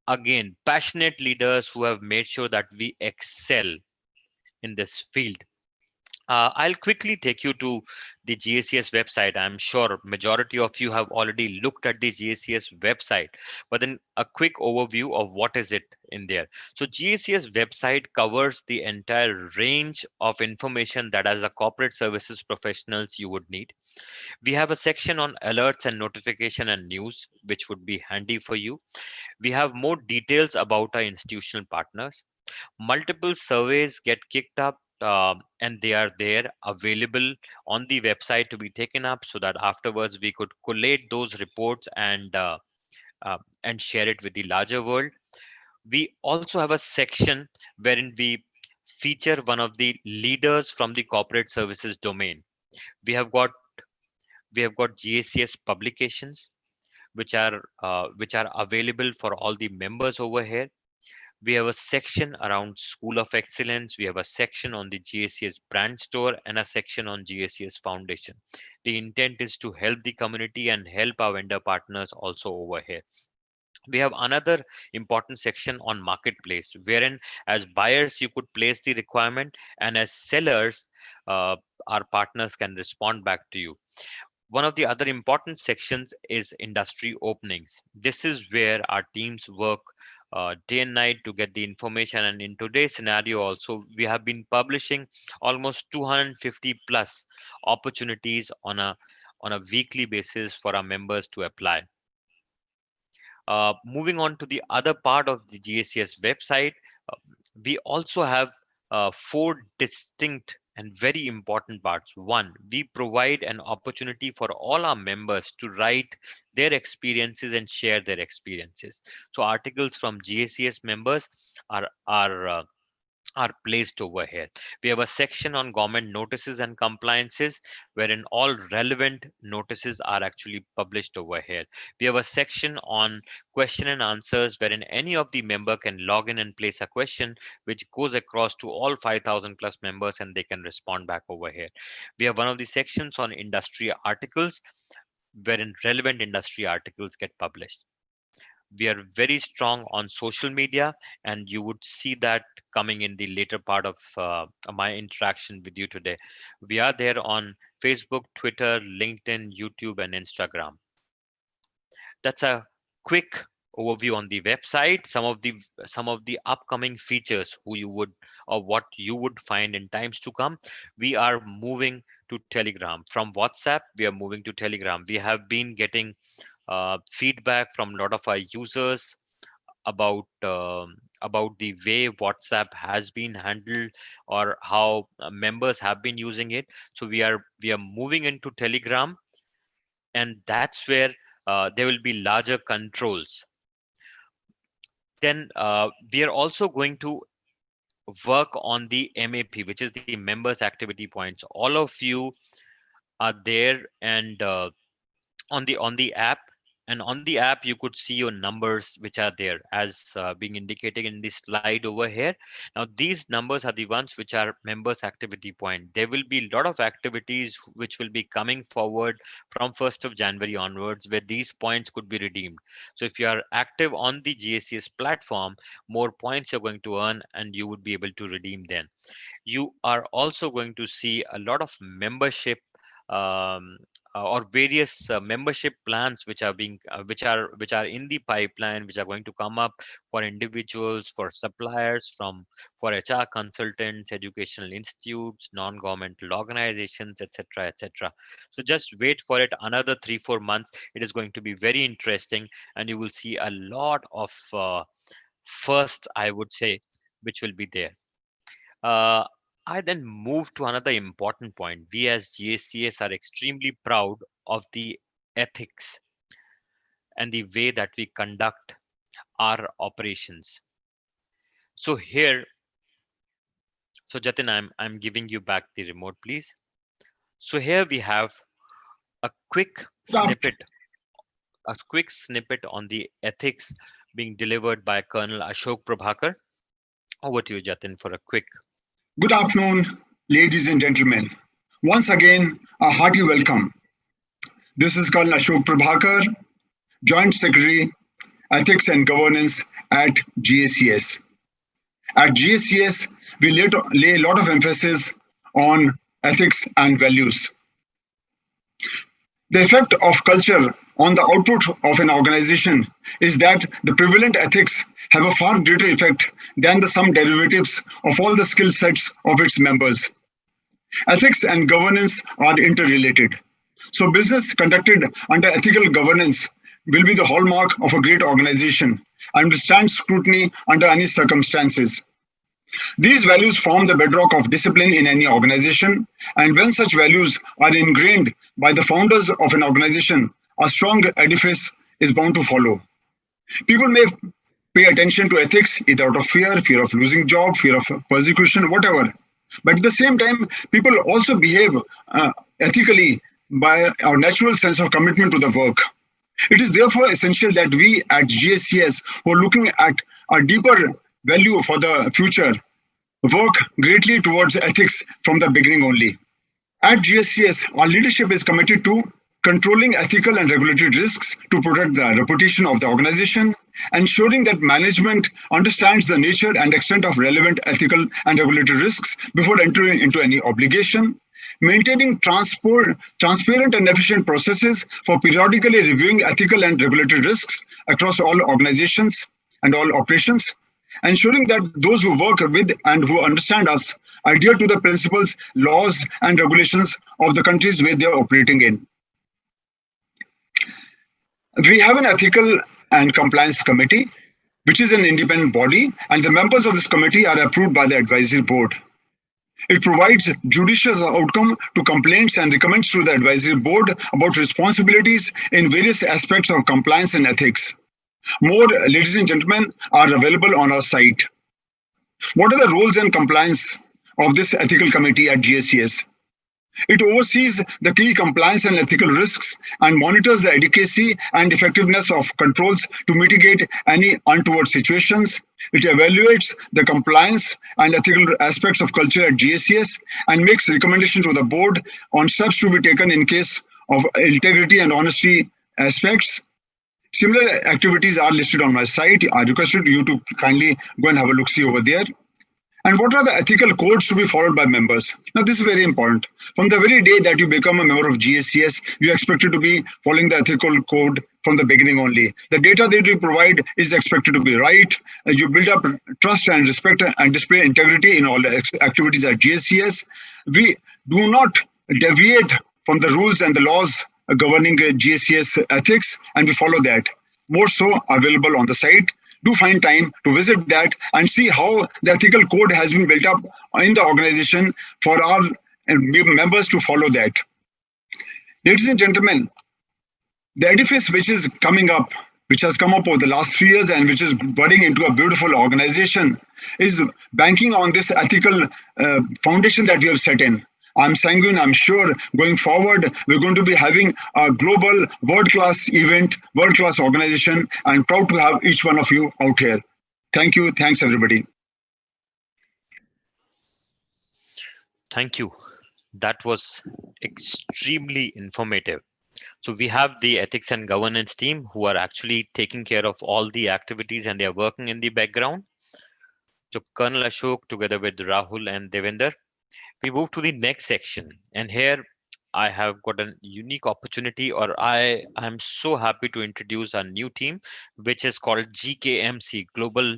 Again, passionate leaders who have made sure that we excel in this field. I'll quickly take you to the GACS website. I'm sure majority of you have already looked at the GACS website, but then a quick overview of what is it in there. So GACS website covers the entire range of information that as a corporate services professionals you would need. We have a section on alerts and notification and news, which would be handy for you. We have more details about our institutional partners. Multiple surveys get kicked up and they are there available on the website to be taken up so that afterwards we could collate those reports and share it with the larger world. We also have a section wherein we feature one of the leaders from the corporate services domain. We have got GACS publications which are available for all the members over here. We have a section around School of Excellence. We have a section on the GACS brand store and a section on GACS Foundation. The intent is to help the community and help our vendor partners also over here. We have another important section on marketplace, wherein as buyers you could place the requirement, and as sellers our partners can respond back to you. One of the other important sections is industry openings. This is where our teams work day and night to get the information. And in today's scenario also, we have been publishing almost 250 plus opportunities on a weekly basis for our members to apply. Moving on to the other part of the GACS website, we also have 4 distinct and very important parts. One, we provide an opportunity for all our members to write their experiences and share their experiences. So articles from GACS members are are placed over here. We have a section on government notices and compliances, wherein all relevant notices are actually published over here. We have a section on question and answers, wherein any of the member can log in and place a question which goes across to all 5,000 plus members, and they can respond back over here. We have one of the sections on industry articles, wherein relevant industry articles get published. We are very strong on social media, and you would see that coming in the later part of my interaction with you today. We are there on Facebook, Twitter, LinkedIn, YouTube, and Instagram. That's a quick overview on the website. Some of the upcoming features who you would or what you would find in times to come. We are moving to Telegram. From WhatsApp, we are moving to Telegram. We have been getting feedback from a lot of our users about the way WhatsApp has been handled, or how members have been using it. So we are moving into Telegram, and that's where there will be larger controls. Then we are also going to work on the MAP, which is the members activity points. All of you are there, and on the app, and on the app you could see your numbers which are there as being indicated in this slide over here. Now these numbers are the ones which are members activity point. There will be a lot of activities which will be coming forward from 1st of January onwards, where these points could be redeemed. So if you are active on the GACS platform, more points you're going to earn, and you would be able to redeem them. You are also going to see a lot of membership or various membership plans which are being which are in the pipeline, which are going to come up for individuals, for suppliers, for HR consultants, educational institutes, non-governmental organizations, etc., etc. So just wait for it another 3-4 months. It is going to be very interesting, and you will see a lot of firsts, I would say, which will be there. uh, I then move to another important point. We as GACS are extremely proud of the ethics and the way that we conduct our operations. So here, so Jatin, I'm giving you back the remote, please. So here we have a quick snippet on the ethics being delivered by Colonel Ashok Prabhakar. Over to you, Jatin, for a quick. Good afternoon, ladies and gentlemen. Once again, a hearty welcome. This is Colonel Ashok Prabhakar, Joint Secretary, Ethics and Governance at GACS. At GACS, we lay a lot of emphasis on ethics and values. The effect of culture on the output of an organization is that the prevalent ethics have a far greater effect than the sum derivatives of all the skill sets of its members. Ethics and governance are interrelated. So business conducted under ethical governance will be the hallmark of a great organization and withstand scrutiny under any circumstances. These values form the bedrock of discipline in any organization, and when such values are ingrained by the founders of an organization, a strong edifice is bound to follow. People may pay attention to ethics either out of fear of losing job, fear of persecution, whatever. But at the same time, people also behave ethically by our natural sense of commitment to the work. It is therefore essential that we at GACS, who are looking at a deeper value for the future, work greatly towards ethics from the beginning only. At GACS, our leadership is committed to controlling ethical and regulatory risks to protect the reputation of the organization, ensuring that management understands the nature and extent of relevant ethical and regulatory risks before entering into any obligation, maintaining transparent and efficient processes for periodically reviewing ethical and regulatory risks across all organizations and all operations, ensuring that those who work with and who understand us adhere to the principles, laws, and regulations of the countries where they are operating in. We have an ethical and compliance committee, which is an independent body, and the members of this committee are approved by the advisory board. It provides judicious outcome to complaints and recommends to the advisory board about responsibilities in various aspects of compliance and ethics. More, ladies and gentlemen, are available on our site. What are the roles and compliance of this ethical committee at GACS? It oversees the key compliance and ethical risks and monitors the adequacy and effectiveness of controls to mitigate any untoward situations. It evaluates the compliance and ethical aspects of culture at GACS and makes recommendations to the board on steps to be taken in case of integrity and honesty aspects. Similar activities are listed on my site. I requested you to kindly go and have a look-see over there. And what are the ethical codes to be followed by members? Now, this is very important. From the very day that you become a member of GACS, you are expected to be following the ethical code from the beginning only. The data that you provide is expected to be right. You build up trust and respect and display integrity in all the activities at GACS. We do not deviate from the rules and the laws governing GACS ethics, and we follow that. More so available on the site. Do find time to visit that and see how the ethical code has been built up in the organization for our members to follow that. Ladies and gentlemen, the edifice which is coming up, which has come up over the last 3 years and which is budding into a beautiful organization, is banking on this ethical foundation that we have set in. I'm sanguine, I'm sure going forward, we're going to be having a global world-class event, world-class organization. I'm proud to have each one of you out here. Thank you. Thanks, everybody. Thank you. That was extremely informative. So we have the ethics and governance team who are actually taking care of all the activities and they are working in the background. So Colonel Ashok together with Rahul and Devender. We move to the next section, and here I have got a unique opportunity, or I am so happy to introduce a new team, which is called GKMC, Global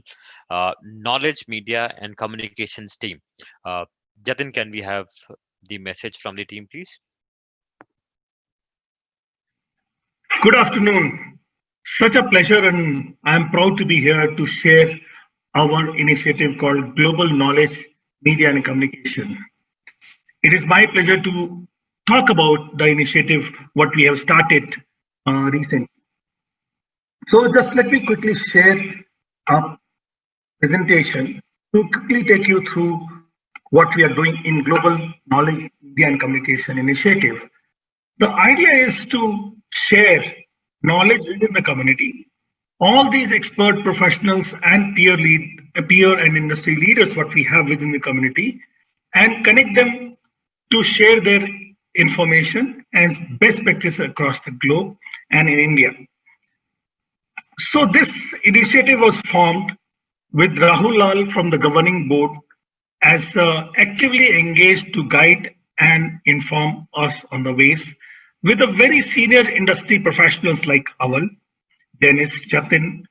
Knowledge, Media and Communications Team. Jatin, can we have the message from the team, please? Good afternoon. Such a pleasure, and I am proud to be here to share our initiative called Global Knowledge, Media and Communication. It is my pleasure to talk about the initiative, what we have started recently. So just let me quickly share a presentation to quickly take you through what we are doing in Global Knowledge, Media and Communication Initiative. The idea is to share knowledge within the community. All these expert professionals and peer and industry leaders, what we have within the community, and connect them to share their information as best practice across the globe and in India. So this initiative was formed with Rahul Lal from the governing board as actively engaged to guide and inform us on the ways with a very senior industry professionals like Aval, Dennis, Jatin,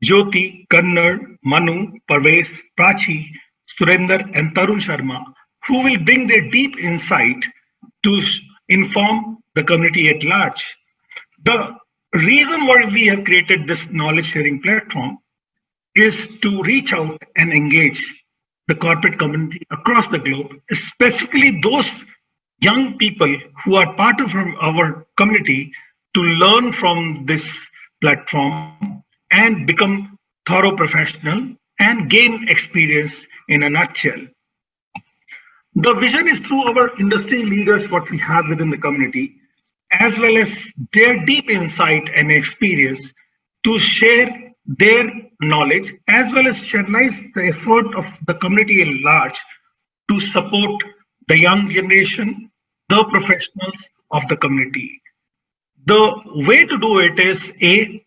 Jyoti, Kannar, Manu, Parvez, Prachi, Surender and Tarun Sharma, who will bring their deep insight to inform the community at large. The reason why we have created this knowledge sharing platform is to reach out and engage the corporate community across the globe, specifically those young people who are part of our community, to learn from this platform and become thorough professional and gain experience in a nutshell. The vision is through our industry leaders, what we have within the community, as well as their deep insight and experience to share their knowledge, as well as channelize the effort of the community at large to support the young generation, the professionals of the community. The way to do it is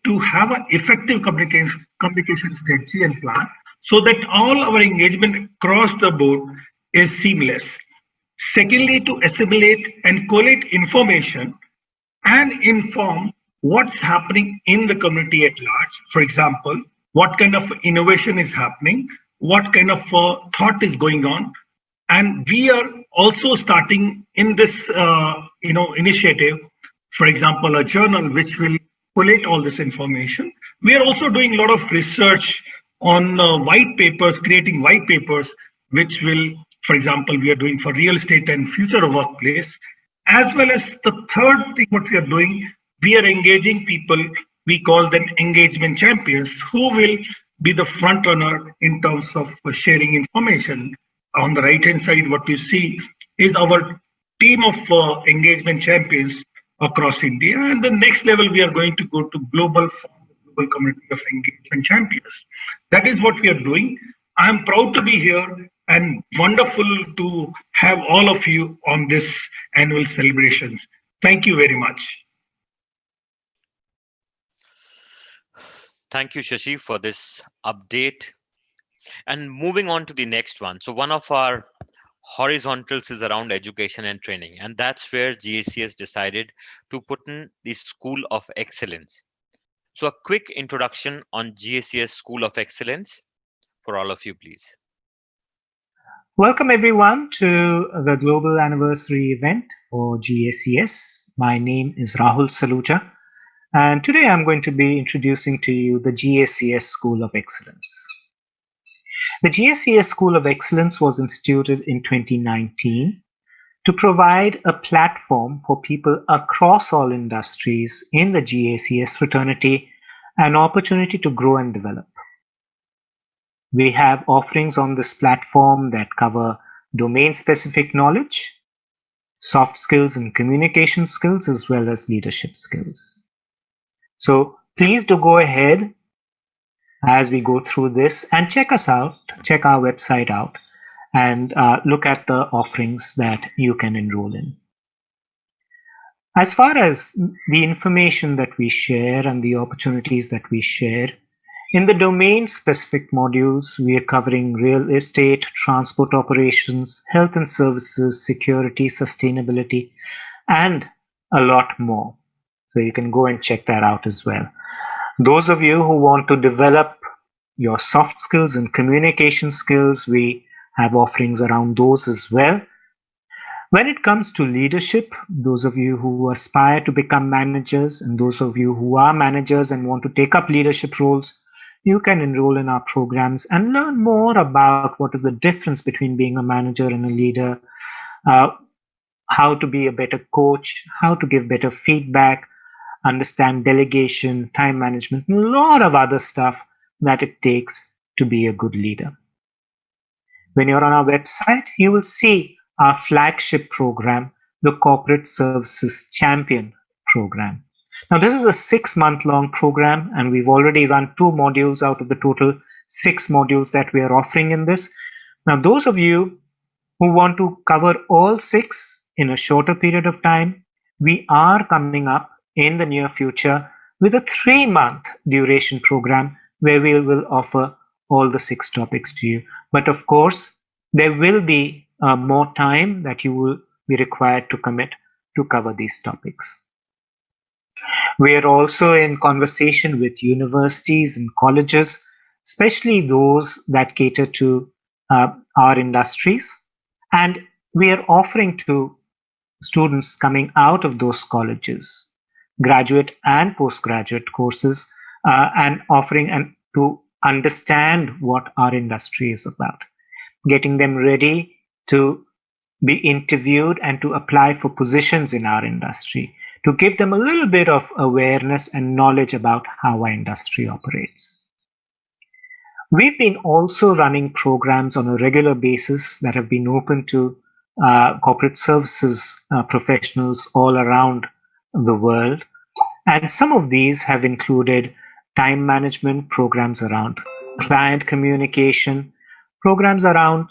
to have an effective communication strategy and plan so that all our engagement across the board is seamless. Secondly, to assimilate and collate information and inform what's happening in the community at large. For example, what kind of innovation is happening, what kind of thought is going on. And we are also starting in this initiative, for example, a journal which will collate all this information. We are also doing a lot of research on white papers, creating white papers, which will, for example, we are doing for real estate and future of workplace, as well as the third thing what we are doing, we are engaging people, we call them engagement champions, who will be the front runner in terms of sharing information. On the right hand side, what you see is our team of engagement champions across India. And the next level, we are going to go to global community of engagement champions. That is what we are doing. I am proud to be here and wonderful to have all of you on this annual celebrations. Thank you very much. Thank you, Shashi, for this update. And moving on to the next one. So one of our horizontals is around education and training, and that's where GACS decided to put in the School of Excellence. So a quick introduction on GACS School of Excellence for all of you, please. Welcome everyone to the global anniversary event for GACS. My name is Rahul Saluja, and today I'm going to be introducing to you the GACS School of Excellence. The GACS School of Excellence was instituted in 2019 to provide a platform for people across all industries in the GACS fraternity an opportunity to grow and develop. We have offerings on this platform that cover domain-specific knowledge, soft skills and communication skills, as well as leadership skills. So please do go ahead as we go through this and check us out, check our website out, and look at the offerings that you can enroll in. As far as the information that we share and the opportunities that we share, in the domain-specific modules, we are covering real estate, transport operations, health and services, security, sustainability, and a lot more. So you can go and check that out as well. Those of you who want to develop your soft skills and communication skills, we have offerings around those as well. When it comes to leadership, those of you who aspire to become managers and those of you who are managers and want to take up leadership roles, you can enroll in our programs and learn more about what is the difference between being a manager and a leader, how to be a better coach, how to give better feedback, understand delegation, time management, and a lot of other stuff that it takes to be a good leader. When you're on our website, you will see our flagship program, the Corporate Services Champion program. Now, this is a 6-month-long program, and we've already run 2 modules out of the total 6 modules that we are offering in this. Now, those of you who want to cover all 6 in a shorter period of time, we are coming up in the near future with a 3-month duration program where we will offer all the 6 topics to you. But of course, there will be more time that you will be required to commit to cover these topics. We are also in conversation with universities and colleges, especially those that cater to our industries. And we are offering to students coming out of those colleges graduate and postgraduate courses and offering to understand what our industry is about, getting them ready to be interviewed and to apply for positions in our industry, to give them a little bit of awareness and knowledge about how our industry operates. We've been also running programs on a regular basis that have been open to corporate services professionals all around the world. And some of these have included time management programs around client communication, programs around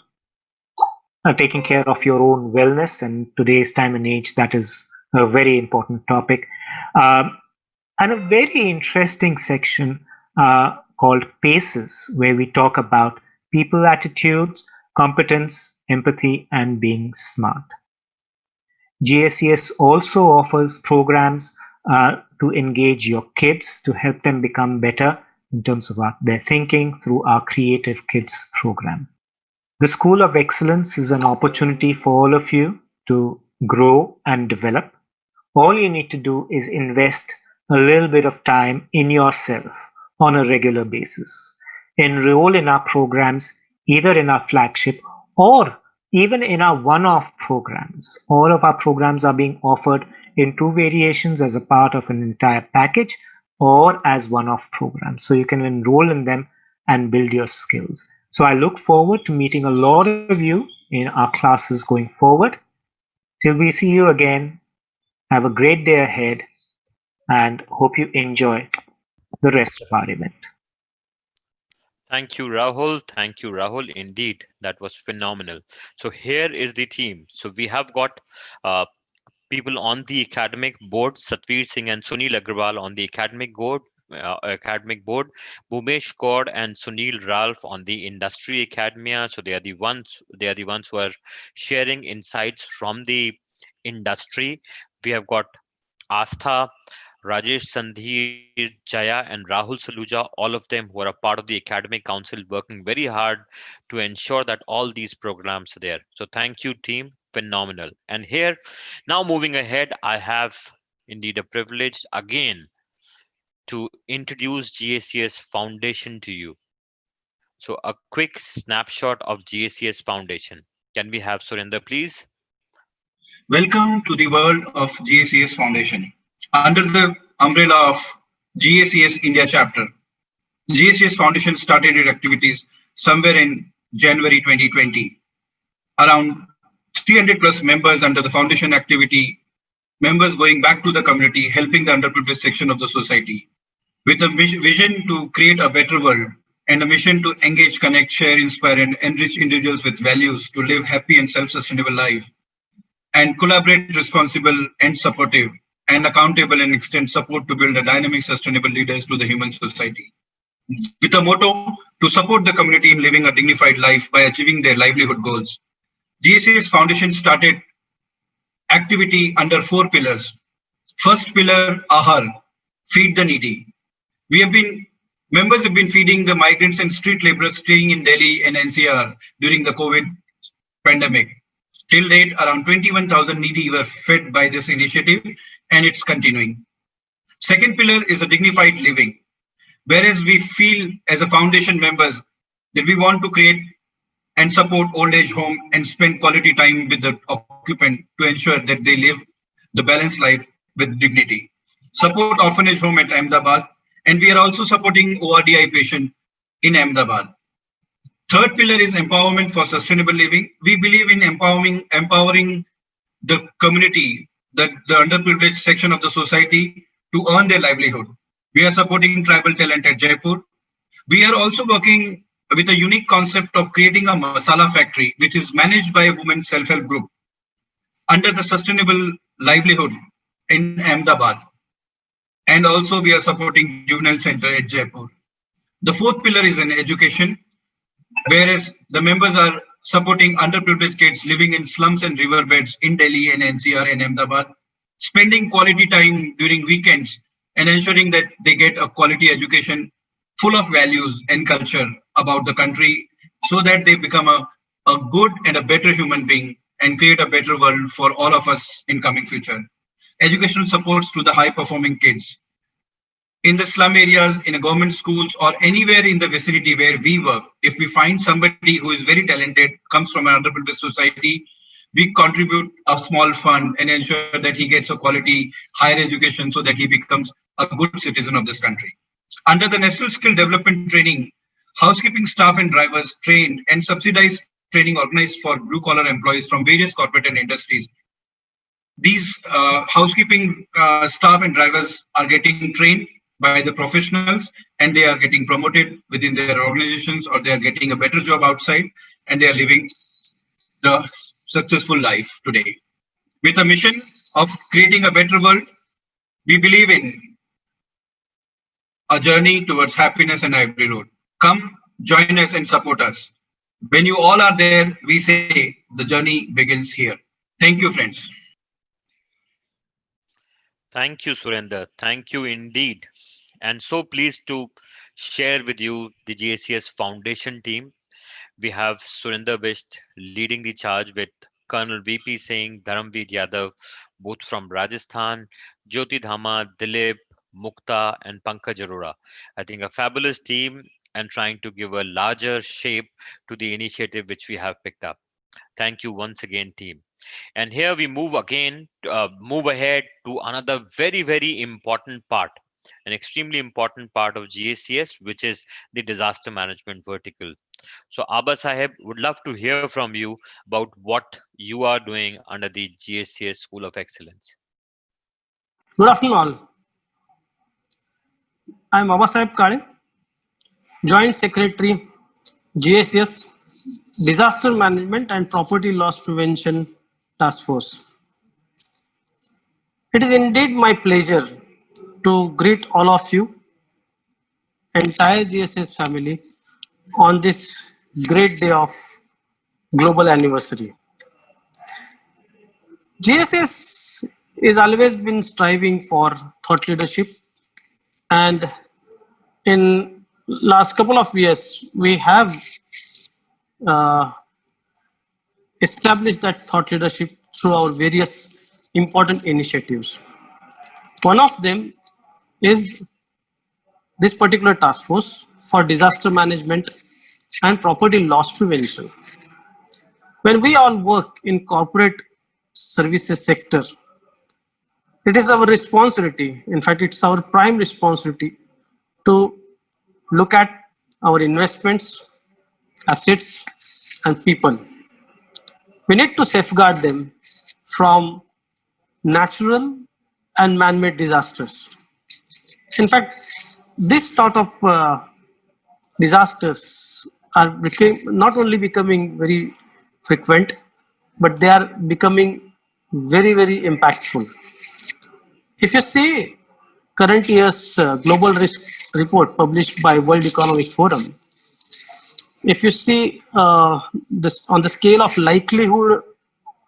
taking care of your own wellness, and today's time and age, that is a very important topic. And a very interesting section called PACES, where we talk about people attitudes, competence, empathy, and being smart. GACS also offers programs to engage your kids, to help them become better in terms of their thinking through our Creative Kids program. The School of Excellence is an opportunity for all of you to grow and develop. All you need to do is invest a little bit of time in yourself on a regular basis. Enroll in our programs, either in our flagship or even in our one-off programs. All of our programs are being offered in 2 variations as a part of an entire package or as one-off programs. So you can enroll in them and build your skills. So I look forward to meeting a lot of you in our classes going forward. Till we see you again, have a great day ahead and hope you enjoy the rest of our event. Thank you, Rahul. Thank you, Rahul. Indeed, that was phenomenal. So here is the team. So we have got uh, people on the academic board, Satvir Singh and Sunil Agrawal on the academic board, Bhumesh Kaur and Sunil Ralph on the industry academia. So they are the ones who are sharing insights from the industry. We have got Astha, Rajesh Sandhir, Jaya, and Rahul Saluja, all of them who are a part of the academic council working very hard to ensure that all these programs are there. So thank you, team. Phenomenal. And here, now moving ahead, I have indeed a privilege again to introduce GACS Foundation to you. So a quick snapshot of GACS Foundation. Can we have Surinder, please? Welcome to the world of GACS Foundation. Under the umbrella of GACS India chapter, GACS Foundation started its activities somewhere in January 2020. Around 300 plus members under the foundation activity, members going back to the community, helping the underprivileged section of the society. With a vision to create a better world and a mission to engage, connect, share, inspire, and enrich individuals with values to live happy and self-sustainable life, and collaborate responsible and supportive and accountable and extend support to build a dynamic, sustainable leaders to the human society. With a motto to support the community in living a dignified life by achieving their livelihood goals. GACS Foundation started activity under 4 pillars. First pillar, AHAR, feed the needy. Members have been feeding the migrants and street laborers staying in Delhi and NCR during the COVID pandemic. Till date, around 21,000 needy were fed by this initiative, and it's continuing. Second pillar is a dignified living. Whereas we feel as a foundation members that we want to create and support old age home and spend quality time with the occupant to ensure that they live the balanced life with dignity. Support orphanage home at Ahmedabad, and we are also supporting ORDI patient in Ahmedabad. Third pillar is empowerment for sustainable living. We believe in empowering the community, the underprivileged section of the society to earn their livelihood. We are supporting tribal talent at Jaipur. We are also working with a unique concept of creating a masala factory, which is managed by a women's self-help group under the sustainable livelihood in Ahmedabad. And also we are supporting juvenile center at Jaipur. The fourth pillar is in education, whereas the members are supporting underprivileged kids living in slums and riverbeds in Delhi and NCR and Ahmedabad, spending quality time during weekends and ensuring that they get a quality education full of values and culture about the country so that they become a good and a better human being and create a better world for all of us in coming future. Educational supports to the high performing kids. In the slum areas, in a government schools or anywhere in the vicinity where we work, if we find somebody who is very talented, comes from an underprivileged society, we contribute a small fund and ensure that he gets a quality higher education so that he becomes a good citizen of this country. Under the National Skill Development Training, housekeeping staff and drivers trained and subsidized training organized for blue collar employees from various corporate and industries. These housekeeping staff and drivers are getting trained by the professionals and they are getting promoted within their organizations or they are getting a better job outside and they are living the successful life today. With a mission of creating a better world, we believe in a journey towards happiness and livelihood. Come, join us and support us. When you all are there, we say the journey begins here. Thank you, friends. Thank you, Surinder. Thank you indeed. And so pleased to share with you the GACS Foundation team. We have Surinder Bisht leading the charge with Colonel VP Singh, Dharamveer Yadav, both from Rajasthan, Jyoti Dhama, Dilip, Mukta, and Pankaj Arora. I think a fabulous team and trying to give a larger shape to the initiative which we have picked up. Thank you once again, team. And here we move ahead to another very, very important part. an extremely important part of GACS, which is the disaster management vertical. So, Abba Sahib, would love to hear from you about what you are doing under the GACS School of Excellence. Good afternoon, all. I am Abasaheb Kale, Joint Secretary, GACS, Disaster Management and Property Loss Prevention Task Force. It is indeed my pleasure to greet all of you, entire GACS family, on this great day of global anniversary. GACS has always been striving for thought leadership, and in last couple of years we have established that thought leadership through our various important initiatives. One of them is this particular task force for disaster management and property loss prevention. When we all work in corporate services sector, it is our responsibility, in fact, it's our prime responsibility to look at our investments, assets, and people. We need to safeguard them from natural and man-made disasters. In fact, this sort of disasters are not only becoming very frequent, but they are becoming very, very impactful. If you see current year's global risk report published by World Economic Forum, if you see this on the scale of likelihood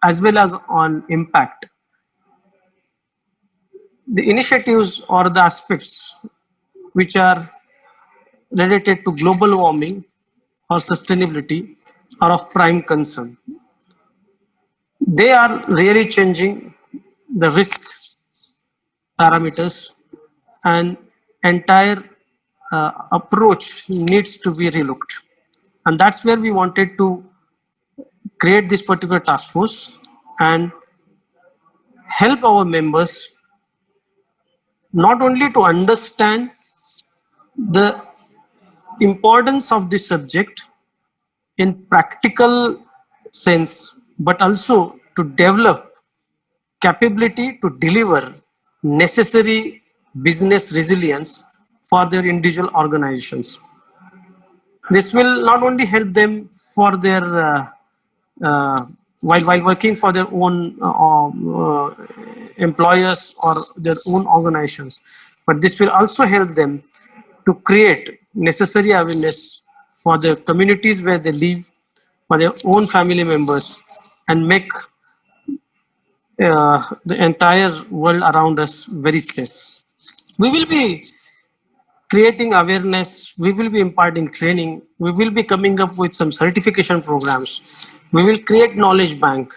as well as on impact, the initiatives or the aspects which are related to global warming or sustainability are of prime concern. They are really changing the risk parameters, and entire approach needs to be relooked. And that's where we wanted to create this particular task force and help our members not only to understand the importance of this subject in practical sense, but also to develop capability to deliver necessary business resilience for their individual organizations. This will not only help them for their while working for their own employers or their own organizations, but this will also help them to create necessary awareness for the communities where they live, for their own family members, and make the entire world around us very safe. We will be creating awareness, we will be imparting training, we will be coming up with some certification programs, we will create knowledge bank,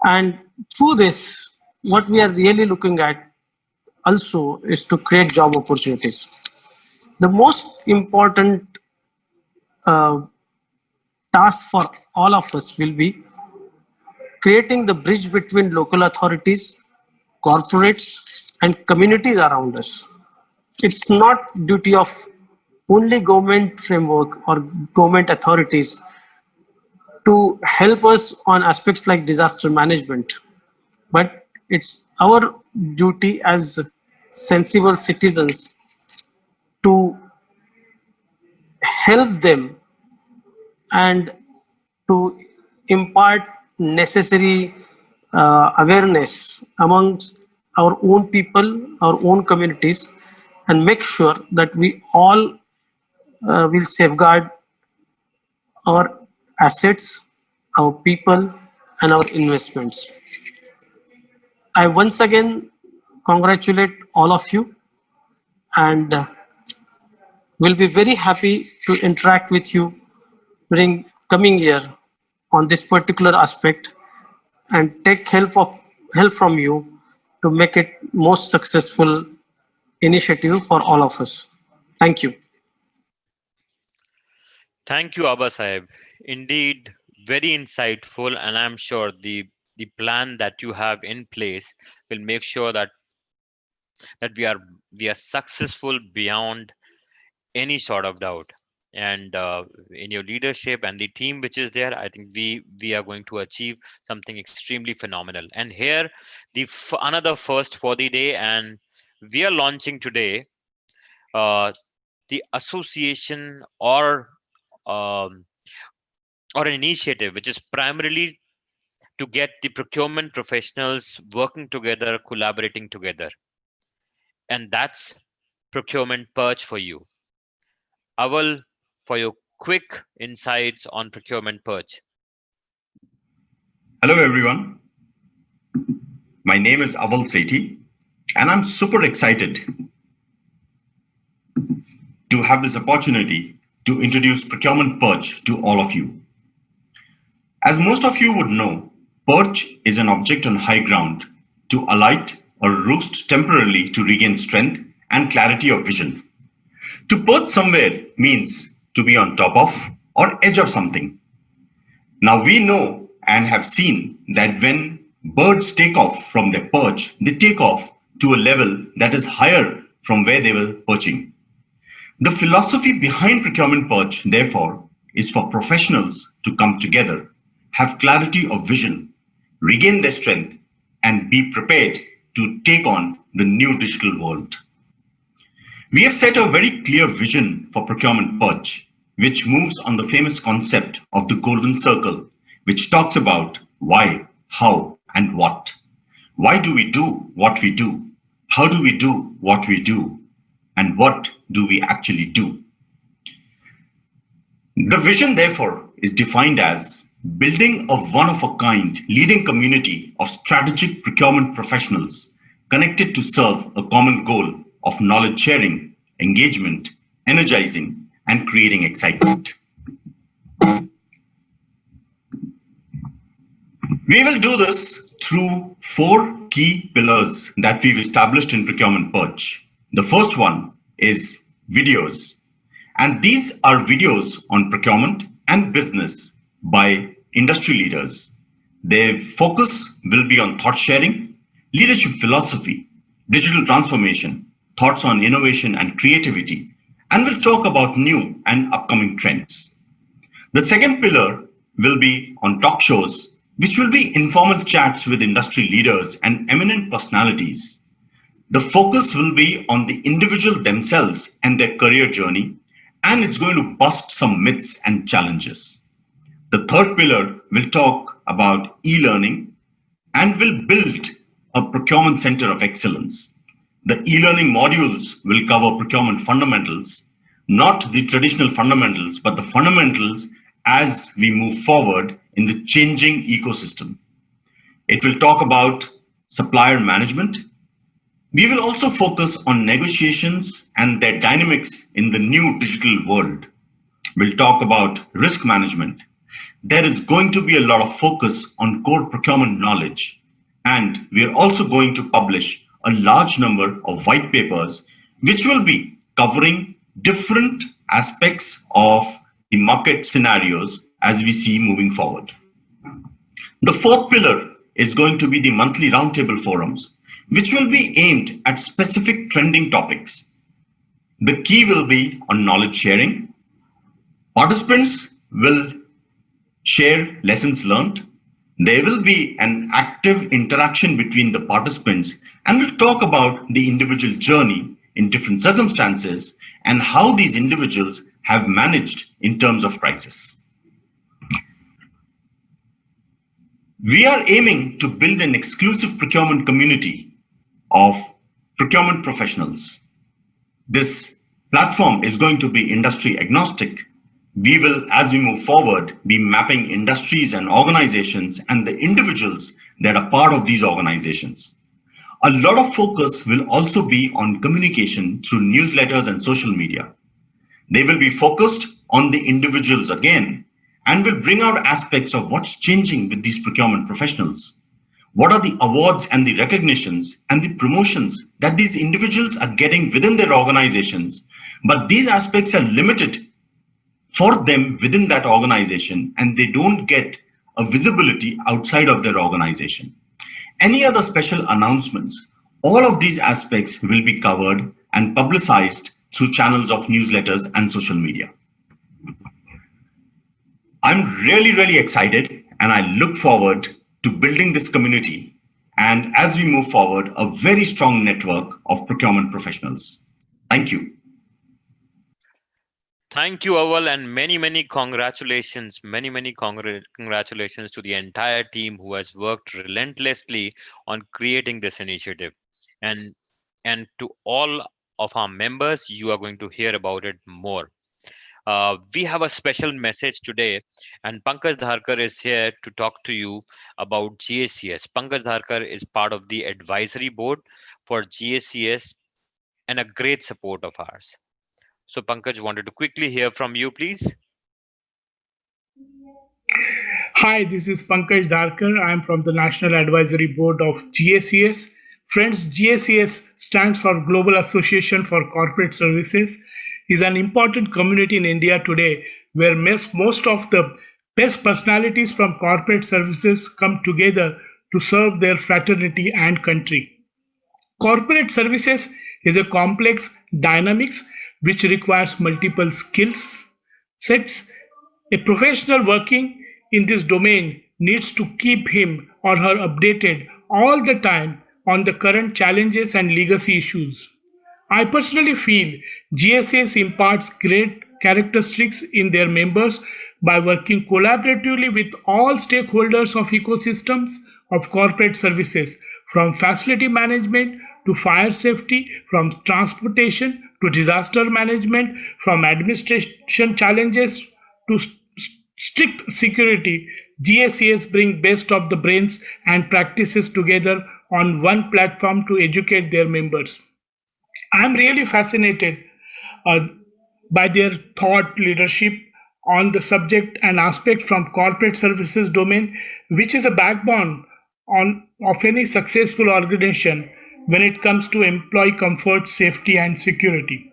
and through this what we are really looking at also is to create job opportunities. The most important task for all of us will be creating the bridge between local authorities, corporates, and communities around us. It's not duty of only government framework or government authorities to help us on aspects like disaster management, but it's our duty as sensible citizens to help them and to impart necessary awareness amongst our own people, our own communities, and make sure that we all will safeguard our assets, our people, and our investments. I once again congratulate all of you, and will be very happy to interact with you during coming year on this particular aspect and take help from you to make it most successful initiative for all of us. Thank you. Thank you, Abba Sahib. Indeed, very insightful, and I'm sure the plan that you have in place will make sure that that we are successful beyond any sort of doubt. And in your leadership and the team which is there, I think we are going to achieve something extremely phenomenal. And here another first for the day, and we are launching today the association um, or an initiative which is primarily to get the procurement professionals working together, collaborating together. And that's procurement purge for you. Aval, for your quick insights on procurement purge. Hello, everyone. My name is Aval Sethi, and I'm super excited to have this opportunity to introduce procurement purge to all of you. As most of you would know, perch is an object on high ground to alight or roost temporarily to regain strength and clarity of vision. To perch somewhere means to be on top of or edge of something. Now we know and have seen that when birds take off from their perch, they take off to a level that is higher from where they were perching. The philosophy behind procurement purge, therefore, is for professionals to come together, have clarity of vision, regain their strength, and be prepared to take on the new digital world. We have set a very clear vision for procurement purge, which moves on the famous concept of the golden circle, which talks about why, how, and what. Why do we do what we do? How do we do what we do? And what do we actually do? The vision, therefore, is defined as building a one-of-a-kind leading community of strategic procurement professionals connected to serve a common goal of knowledge sharing, engagement, energizing, and creating excitement. We will do this through 4 key pillars that we've established in procurement purge. The first one is videos, and these are videos on procurement and business by industry leaders. Their focus will be on thought sharing, leadership philosophy, digital transformation, thoughts on innovation and creativity, and we'll talk about new and upcoming trends. The second pillar will be on talk shows, which will be informal chats with industry leaders and eminent personalities. The focus will be on the individual themselves and their career journey, and it's going to bust some myths and challenges. The third pillar will talk about e-learning and will build a procurement center of excellence. The e-learning modules will cover procurement fundamentals, not the traditional fundamentals, but the fundamentals as we move forward in the changing ecosystem. It will talk about supplier management. We will also focus on negotiations and their dynamics in the new digital world. We'll talk about risk management. There is going to be a lot of focus on core procurement knowledge. And we are also going to publish a large number of white papers, which will be covering different aspects of the market scenarios as we see moving forward. The fourth pillar is going to be the monthly roundtable forums, which will be aimed at specific trending topics. The key will be on knowledge sharing. Participants will share lessons learned. There will be an active interaction between the participants, and we'll talk about the individual journey in different circumstances and how these individuals have managed in terms of crisis. We are aiming to build an exclusive procurement community of procurement professionals. This platform is going to be industry agnostic. We will, as we move forward, be mapping industries and organizations and the individuals that are part of these organizations. A lot of focus will also be on communication through newsletters and social media. They will be focused on the individuals again, and will bring out aspects of what's changing with these procurement professionals. What are the awards and the recognitions and the promotions that these individuals are getting within their organizations, but these aspects are limited for them within that organization, and they don't get a visibility outside of their organization. Any other special announcements All of these aspects will be covered and publicized through channels of newsletters and social media. I'm really excited, and I look forward to building this community and, as we move forward, a very strong network of procurement professionals. Thank you. Thank you, Aval, and many congratulations, congratulations to the entire team who has worked relentlessly on creating this initiative. And to all of our members, you are going to hear about it more. We have a special message today, and Pankaj Dharkar is here to talk to you about GACS. Pankaj Dharkar is part of the advisory board for GACS and a great support of ours. So Pankaj, wanted to quickly hear from you, please. Hi, this is Pankaj Dharkar. I am from the National Advisory Board of GACS. Friends, GACS stands for Global Association for Corporate Services. Is an important community in India today where most of the best personalities from corporate services come together to serve their fraternity and country. Corporate services is a complex dynamics which requires multiple skills sets. A professional working in this domain needs to keep him or her updated all the time on the current challenges and legacy issues. I personally feel GSAs imparts great characteristics in their members by working collaboratively with all stakeholders of ecosystems of corporate services, from facility management to fire safety, from transportation to disaster management, from administration challenges to strict security. GSAs bring best of the brains and practices together on one platform to educate their members. I'm really fascinated by their thought leadership on the subject and aspect from corporate services domain, which is the backbone of any successful organization when it comes to employee comfort, safety, and security.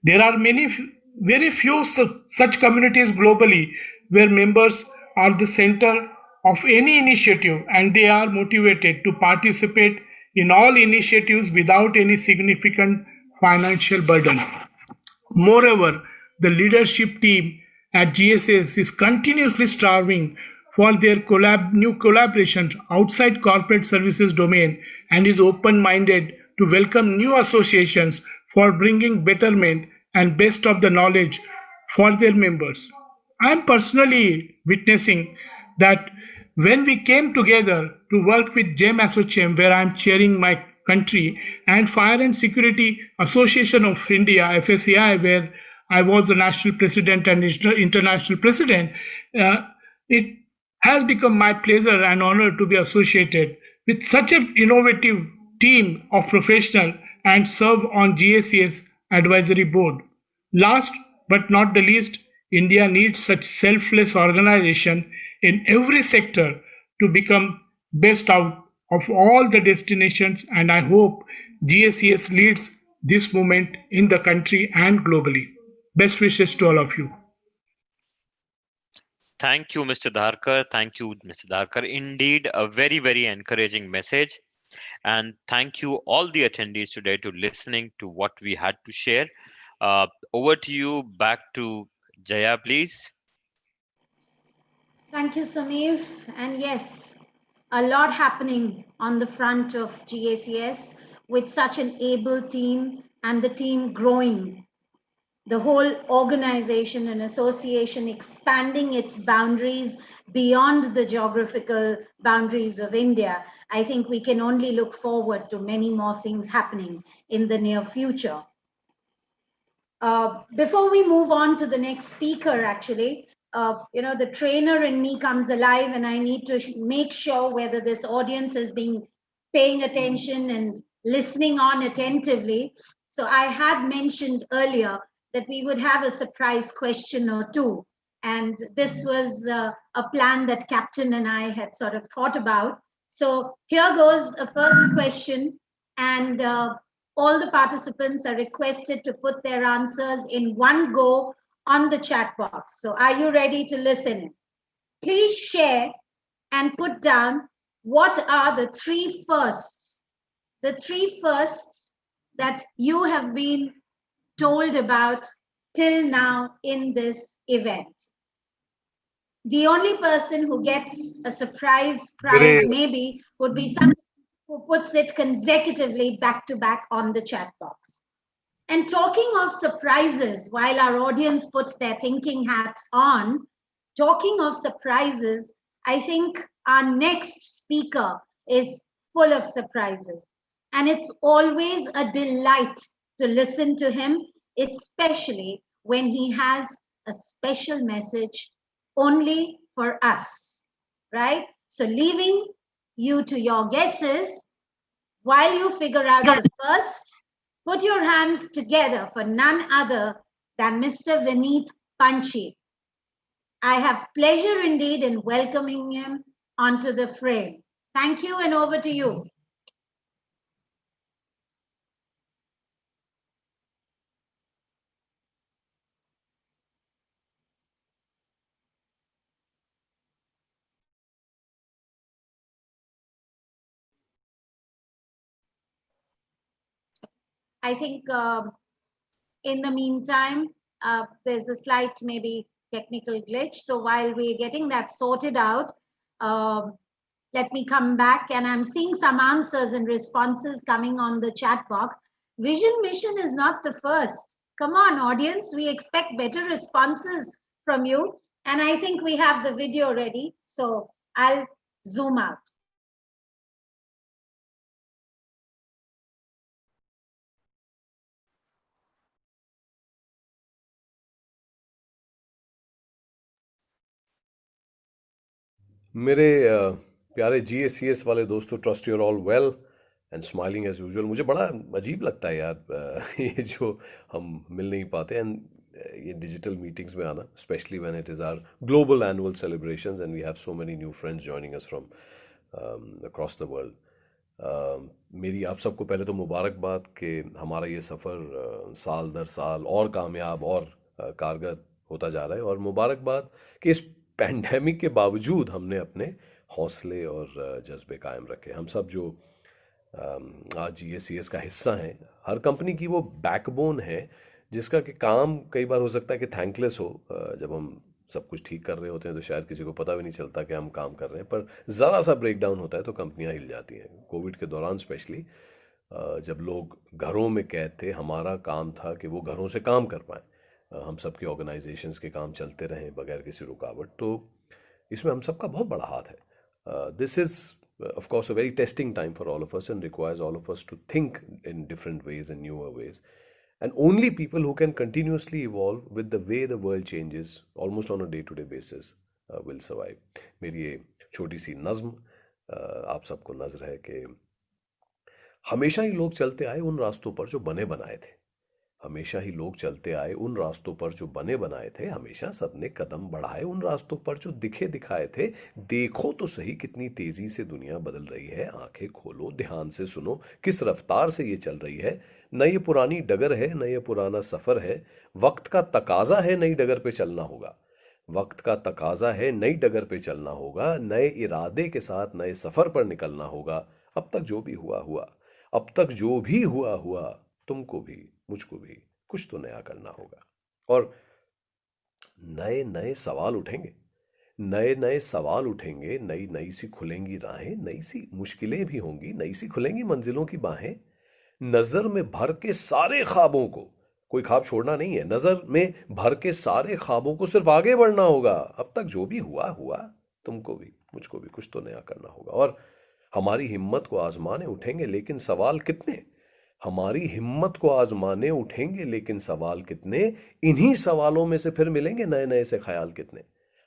There are very few such communities globally where members are the center of any initiative and they are motivated to participate in all initiatives without any significant financial burden. Moreover, the leadership team at GSS is continuously striving for their new collaborations outside corporate services domain and is open-minded to welcome new associations for bringing betterment and best of the knowledge for their members. I am personally witnessing that when we came together to work with GEM Association, where I am chairing my country, and Fire and Security Association of India, FSCI, where I was the national president and international president, it has become my pleasure and honor to be associated with such an innovative team of professionals and serve on GACS advisory board. Last but not the least, India needs such selfless organization in every sector to become best out of all the destinations, and I hope GACS leads this movement in the country and globally. Best wishes to all of you. Thank you, Mr. Dharkar. Thank you, Mr. Dharkar. Indeed, a very encouraging message. And thank you all the attendees today to listening to what we had to share. Over to you, back to Jaya, please. Thank you, Samir. And yes, a lot happening on the front of GACS with such an able team and the team growing. The whole organization and association expanding its boundaries beyond the geographical boundaries of India. I think we can only look forward to many more things happening in the near future. Before we move on to the next speaker, actually, the trainer in me comes alive and I need to make sure whether this audience has been paying attention and listening on attentively. So I had mentioned earlier that we would have a surprise question or two. And this was a plan that Captain and I had sort of thought about. So here goes a first question, and all the participants are requested to put their answers in one go on the chat box. So are you ready to listen? Please share and put down what are the three firsts the three firsts that you have been told about till now in this event. The only person who gets a surprise prize maybe would be someone who puts it consecutively back to back on the chat box. And talking of surprises, while our audience puts their thinking hats on, talking of surprises, I think our next speaker is full of surprises. And it's always a delight to listen to him, especially when he has a special message only for us, right? So leaving you to your guesses, while you figure out the first, put your hands together for none other than Mr. Vineet Panchi. I have pleasure indeed in welcoming him onto the frame. Thank you, and over to you. I think in the meantime, there's a slight maybe technical glitch. So while we're getting that sorted out, let me come back, and I'm seeing some answers and responses coming on the chat box. Vision mission is not the first. Come on, audience, we expect better responses from you. And I think we have the video ready. So I'll zoom out. मेरे प्यारे GACS वाले दोस्तों, trust you're all well and smiling as usual. मुझे बड़ा अजीब लगता है यार ये जो हम मिल नहीं पाते, एंड ये डिजिटल मीटिंग्स में आना, specially when it is our global annual celebrations and we have so many new friends joining us from across the world. मेरी आप सबको पहले तो मुबारकबाद कि हमारा ये सफ़र साल दर साल और कामयाब और कारगर होता जा रहा है, और मुबारकबाद कि इस पैंडेमिक के बावजूद हमने अपने हौसले और जज्बे कायम रखे। हम सब जो आज GACS का हिस्सा हैं, हर कंपनी की वो बैकबोन है जिसका कि काम कई बार हो सकता है कि थैंकलेस हो। जब हम सब कुछ ठीक कर रहे होते हैं तो शायद किसी को पता भी नहीं चलता कि हम काम कर रहे हैं, पर ज़रा सा ब्रेक डाउन होता है तो कंपनियां हिल जाती हैं। कोविड के दौरान स्पेशली जब लोग घरों में कैद थे, हमारा काम था कि वो घरों से काम कर पाएँ, हम सब के ऑर्गेनाइजेशंस के काम चलते रहें बगैर किसी रुकावट। तो इसमें हम सबका बहुत बड़ा हाथ है। This is of course a very testing time for all of us and requires all of us to think in different ways and newer ways, and only people who can continuously evolve with the way the world changes almost on a day-to-day basis will survive. मेरी ये छोटी सी नज़्म आप सबको नज़र है कि हमेशा ही लोग चलते आए उन रास्तों पर जो बने बनाए थे, हमेशा ही लोग चलते आए उन रास्तों पर जो बने बनाए थे, हमेशा सबने कदम बढ़ाए उन रास्तों पर जो दिखे दिखाए थे। देखो तो सही कितनी तेजी से दुनिया बदल रही है, आंखें खोलो ध्यान से सुनो किस रफ्तार से ये चल रही है। न ये पुरानी डगर है, न ये पुराना सफर है, वक्त का तकाजा है नई डगर पे चलना होगा। वक्त का तकाजा है नई डगर पे चलना होगा, नए इरादे के साथ नए सफर पर निकलना होगा। अब तक जो भी हुआ हुआ, अब तक जो भी हुआ हुआ, तुमको भी मुझको भी कुछ तो नया करना होगा। और नए नए सवाल उठेंगे, नए नए सवाल उठेंगे, नई नई सी खुलेंगी राहें, नई सी मुश्किलें भी होंगी, नई सी खुलेंगी मंजिलों की बाहें। नजर में भर के सारे ख्वाबों को, कोई ख्वाब छोड़ना नहीं है, नजर में भर के सारे ख्वाबों को सिर्फ आगे बढ़ना होगा। अब तक जो भी हुआ हुआ, तुमको भी मुझको भी कुछ तो नया करना होगा। और हमारी हिम्मत को आजमाने उठेंगे लेकिन सवाल कितने, हमारी हिम्मत को आजमाने उठेंगे लेकिन सवाल कितने, इन्हीं सवालों में से फिर मिलेंगे नए नए से ख्याल कितने।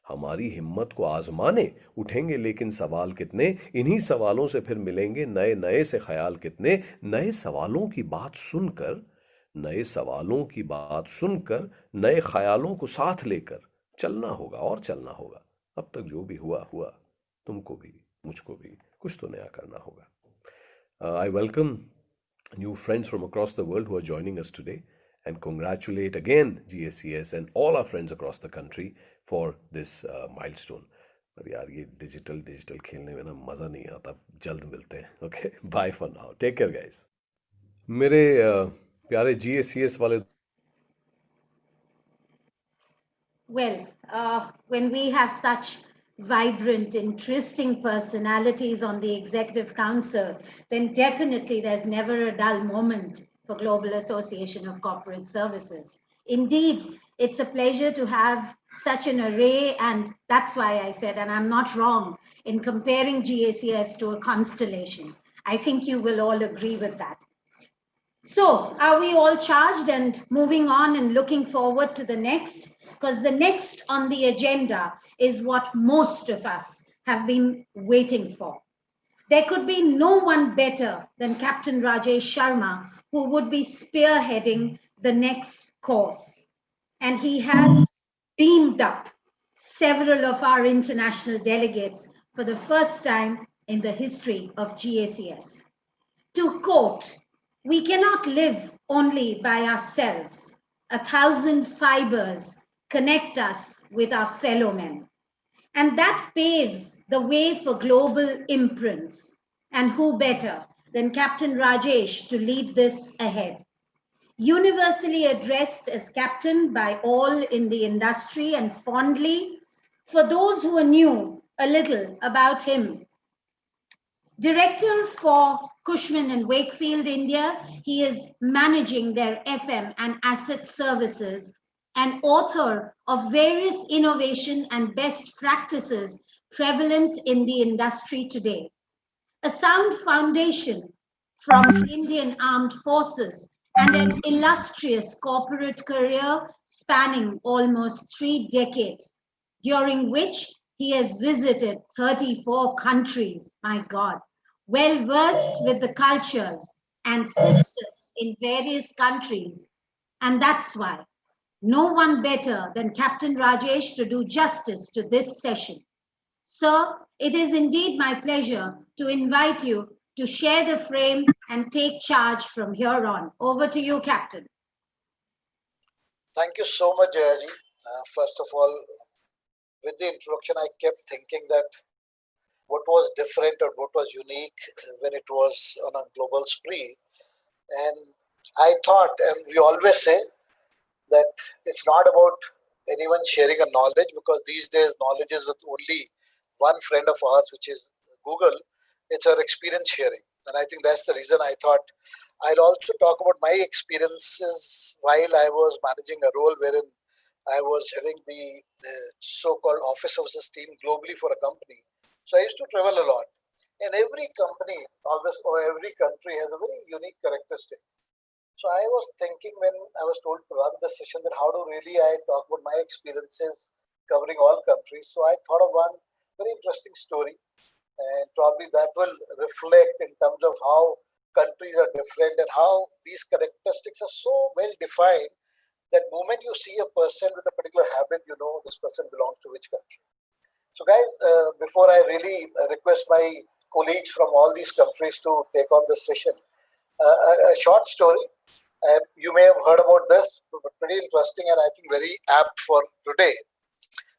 हमारी हिम्मत को आजमाने उठेंगे लेकिन सवाल कितने, इन्हीं सवालों से फिर मिलेंगे नए नए से ख्याल कितने। नए सवालों की बात सुनकर, नए सवालों की बात सुनकर, नए ख्यालों को साथ लेकर चलना होगा और चलना होगा। अब तक जो भी हुआ हुआ, तुमको भी मुझको भी कुछ तो नया करना होगा। I welcome new friends from across the world who are joining us today and congratulate again GACS and all our friends across the country for this milestone. पर यार ये डिजिटल खेलने में ना मजा नहीं आता. जल्द मिलते हैं. Okay, bye for now. Take care guys. मेरे प्यारे GACS वाले. Well, when we have such vibrant, interesting personalities on the Executive Council, then definitely there's never a dull moment for Global Association of Corporate Services. Indeed, it's a pleasure to have such an array, and that's why I said, and I'm not wrong in comparing GACS to a constellation. I think you will all agree with that. So, are we all charged and moving on and looking forward to the next? Because the next on the agenda is what most of us have been waiting for. There could be no one better than Captain Rajesh Sharma, who would be spearheading the next course. And he has beamed up several of our international delegates for the first time in the history of GACS. To quote, "We cannot live only by ourselves. 1,000 fibers connect us with our fellow men." And that paves the way for global imprints. And who better than Captain Rajesh to lead this ahead? Universally addressed as captain by all in the industry, and fondly, for those who knew a little about him, Director for Cushman and Wakefield India, he is managing their FM and asset services, and author of various innovation and best practices prevalent in the industry today. A sound foundation from the Indian Armed Forces and an illustrious corporate career spanning almost 3 decades, during which he has visited 34 countries, my God, well versed with the cultures and systems in various countries. And that's why no one better than Captain Rajesh to do justice to this session. Sir, it is indeed my pleasure to invite you to share the frame and take charge from here on. Over to you, Captain. Thank you so much, Jayaji. First of all, with the introduction, I kept thinking that what was different or what was unique when it was on a global spree. And I thought, and we always say that it's not about anyone sharing a knowledge, because these days knowledge is with only one friend of ours, which is Google. It's our experience sharing. And I think that's the reason I thought I'll also talk about my experiences while I was managing a role wherein I was heading the so-called office services team globally for a company. So I used to travel a lot. And every company or every country has a very unique characteristic. So I was thinking when I was told to run the session that how do really I talk about my experiences covering all countries. So I thought of one very interesting story, and probably that will reflect in terms of how countries are different and how these characteristics are so well defined that moment you see a person with a particular habit, you know this person belongs to which country. So guys, before I really request my colleagues from all these countries to take on this session, a short story. You may have heard about this, but pretty interesting and I think very apt for today.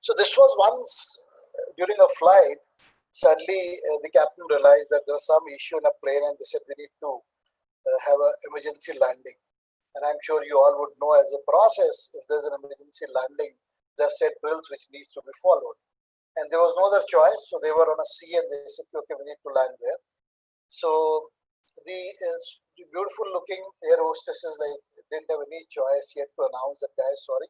So this was once during a flight, suddenly the captain realized that there was some issue in a plane and they said we need to have an emergency landing. And I'm sure you all would know as a process, if there's an emergency landing, there are set drills which needs to be followed. And there was no other choice, so they were on a sea and they said, okay, we need to land there. So the beautiful looking air hostesses didn't have any choice yet to announce that, guys, sorry,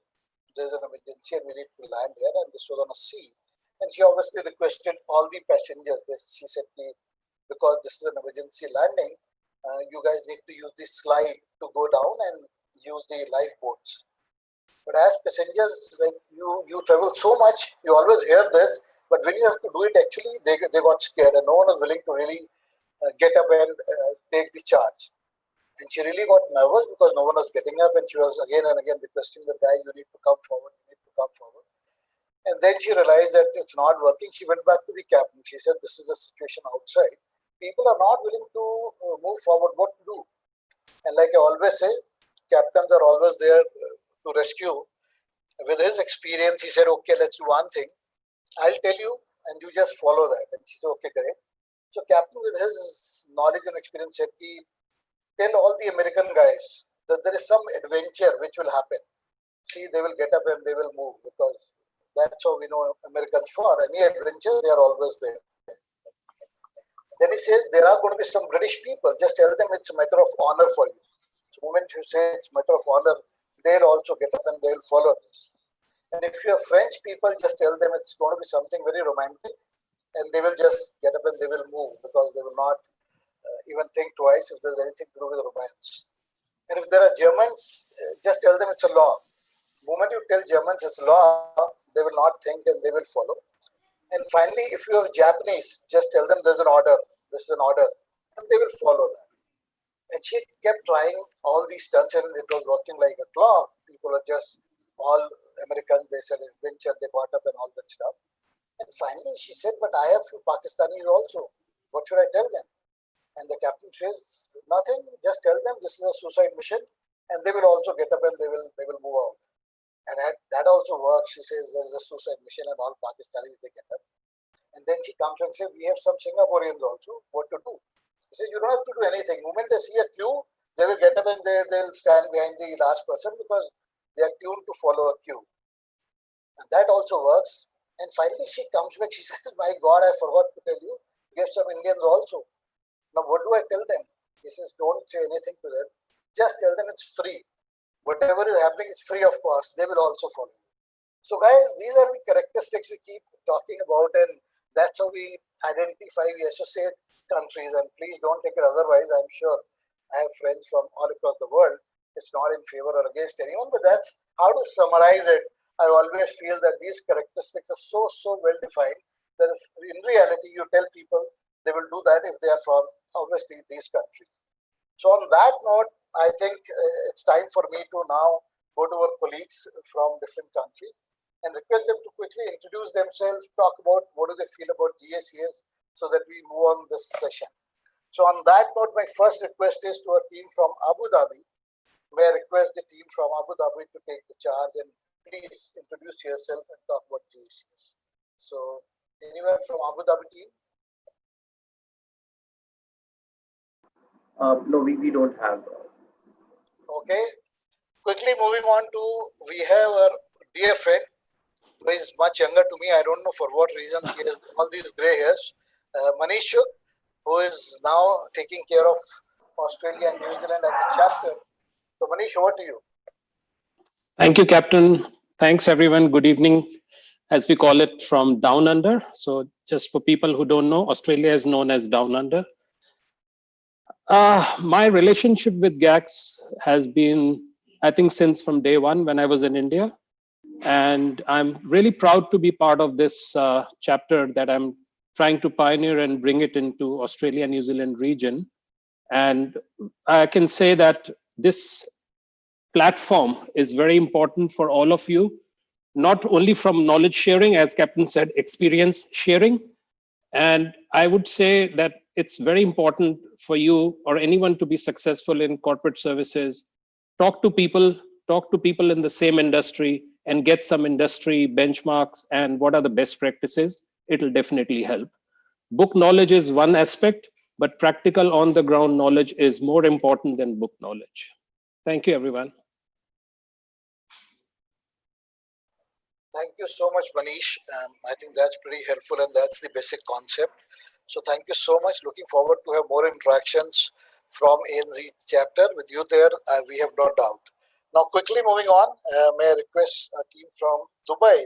there's an emergency and we need to land here, and this was on a sea. And she obviously requested all the passengers, she said, because this is an emergency landing, you guys need to use the slide to go down and use the lifeboats. But as passengers, like you travel so much, you always hear this, but when you have to do it, actually, they got scared and no one was willing to really get up and take the charge. And she really got nervous because no one was getting up, and she was again and again requesting the guy, you need to come forward, you need to come forward. And then she realized that it's not working. She went back to the captain. She said, this is the situation outside. People are not willing to move forward. What to do? And like I always say, captains are always there to rescue. With his experience, he said, okay, let's do one thing. I'll tell you and you just follow that. And she said, okay, great. So captain with his knowledge and experience said, tell all the American guys that there is some adventure which will happen. See, they will get up and they will move, because that's how we know Americans for. Any adventure, they are always there. Then he says, there are going to be some British people. Just tell them it's a matter of honor for you. So the moment you say it's a matter of honor, they'll also get up and they'll follow this. And if you have French people, just tell them it's going to be something very romantic, and they will just get up and they will move, because they will not even think twice if there's anything to do with romance. And if there are Germans, just tell them it's a law. The moment you tell Germans it's law, they will not think and they will follow. And finally, if you have Japanese, just tell them there's an order. This is an order, and they will follow that. And she kept trying all these stunts, and it was working like a clock. People are just all Americans. They said adventure, they bought up and all that stuff. And finally, she said, "But I have few Pakistanis also. What should I tell them?" And the captain says, "Nothing. Just tell them this is a suicide mission, and they will also get up and they will move out." And that also works. She says there is a suicide mission and all Pakistanis, they get up. And then she comes and says, we have some Singaporeans also. What to do? She says, you don't have to do anything. The moment they see a queue, they will get up and they'll stand behind the last person, because they are tuned to follow a queue. And that also works. And finally she comes back. She says, my God, I forgot to tell you, we have some Indians also. Now what do I tell them? He says, don't say anything to them. Just tell them it's free. Whatever is happening is free of cost. They will also follow. So guys, these are the characteristics we keep talking about, and that's how we identify, we associate countries. And please don't take it otherwise. I'm sure I have friends from all across the world. It's not in favor or against anyone, but that's how to summarize it. I always feel that these characteristics are so well defined that if in reality you tell people, they will do that if they are from obviously these countries. So on that note, I think it's time for me to now go to our colleagues from different countries and request them to quickly introduce themselves, talk about what do they feel about GACS, so that we move on this session. So on that note, my first request is to our team from Abu Dhabi. May I request the team from Abu Dhabi to take the charge, and please introduce yourself and talk about GACS. So anyone from Abu Dhabi team? No, we don't have. Okay. Quickly moving on to, we have our dear friend who is much younger to me. I don't know for what reason he has all these gray hairs. Manish, who is now taking care of Australia and New Zealand at the chapter. So Manish, over to you. Thank you, Captain. Thanks, everyone. Good evening, as we call it, from Down Under. So just for people who don't know, Australia is known as Down Under. My relationship with GACS has been, I think, since from day one when I was in India. And I'm really proud to be part of this chapter that I'm trying to pioneer and bring it into Australia, New Zealand region. And I can say that this platform is very important for all of you, not only from knowledge sharing, as Captain said, experience sharing. And I would say that it's very important for you or anyone to be successful in corporate services. Talk to people in the same industry and get some industry benchmarks and what are the best practices. It'll definitely help. Book knowledge is one aspect, but practical on the ground knowledge is more important than book knowledge. Thank you, everyone. Thank you so much, Manish. I think that's pretty helpful, and that's the basic concept. So thank you so much. Looking forward to have more interactions from ANZ chapter with you there. We have no doubt. Now, quickly moving on, may I request a team from Dubai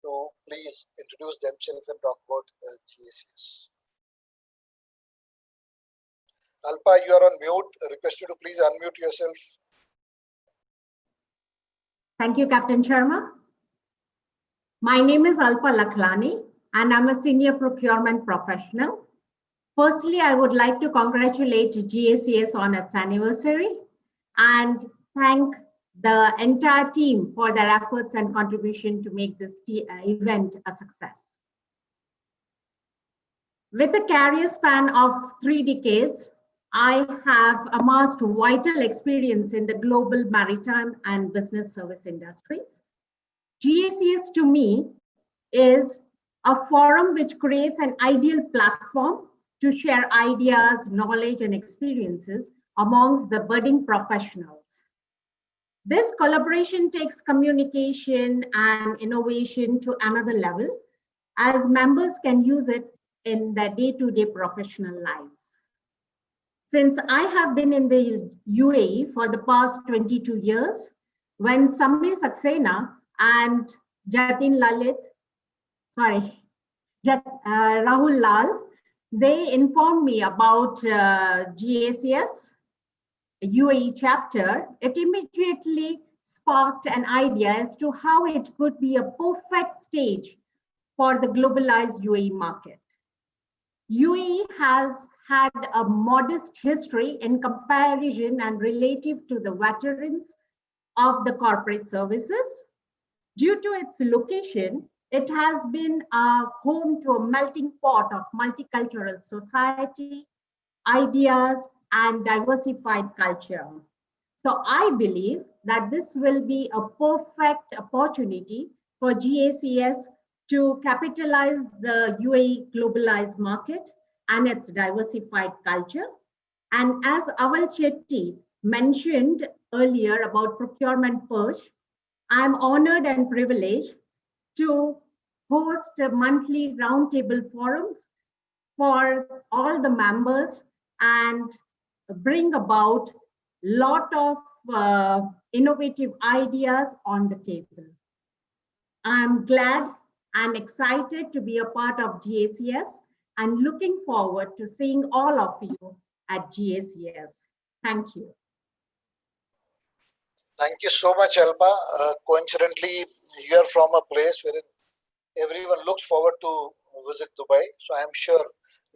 to please introduce themselves and talk about GACS. Alpa, you are on mute. I request you to please unmute yourself. Thank you, Captain Sharma. My name is Alpa Laklani, and I'm a senior procurement professional. Firstly, I would like to congratulate GACS on its anniversary and thank the entire team for their efforts and contribution to make this event a success. With a career span of 3 decades, I have amassed vital experience in the global maritime and business service industries. GACS to me is a forum which creates an ideal platform to share ideas, knowledge, and experiences amongst the budding professionals. This collaboration takes communication and innovation to another level, as members can use it in their day-to-day professional lives. Since I have been in the UAE for the past 22 years, when Samir Saxena and Rahul Lal, they informed me about GACS UAE chapter, it immediately sparked an idea as to how it could be a perfect stage for the globalized UAE market. UAE has had a modest history in comparison and relative to the veterans of the corporate services. Due to its location, it has been a home to a melting pot of multicultural society, ideas, and diversified culture. So I believe that this will be a perfect opportunity for GACS to capitalize the UAE globalized market and its diversified culture. And as Aval Shetty mentioned earlier about procurement purge, I'm honored and privileged to host monthly roundtable forums for all the members and bring about a lot of innovative ideas on the table. I'm glad and excited to be a part of GACS and looking forward to seeing all of you at GACS. Thank you. Thank you so much, Alba. Coincidentally, you are from a place where everyone looks forward to visit Dubai. So I'm sure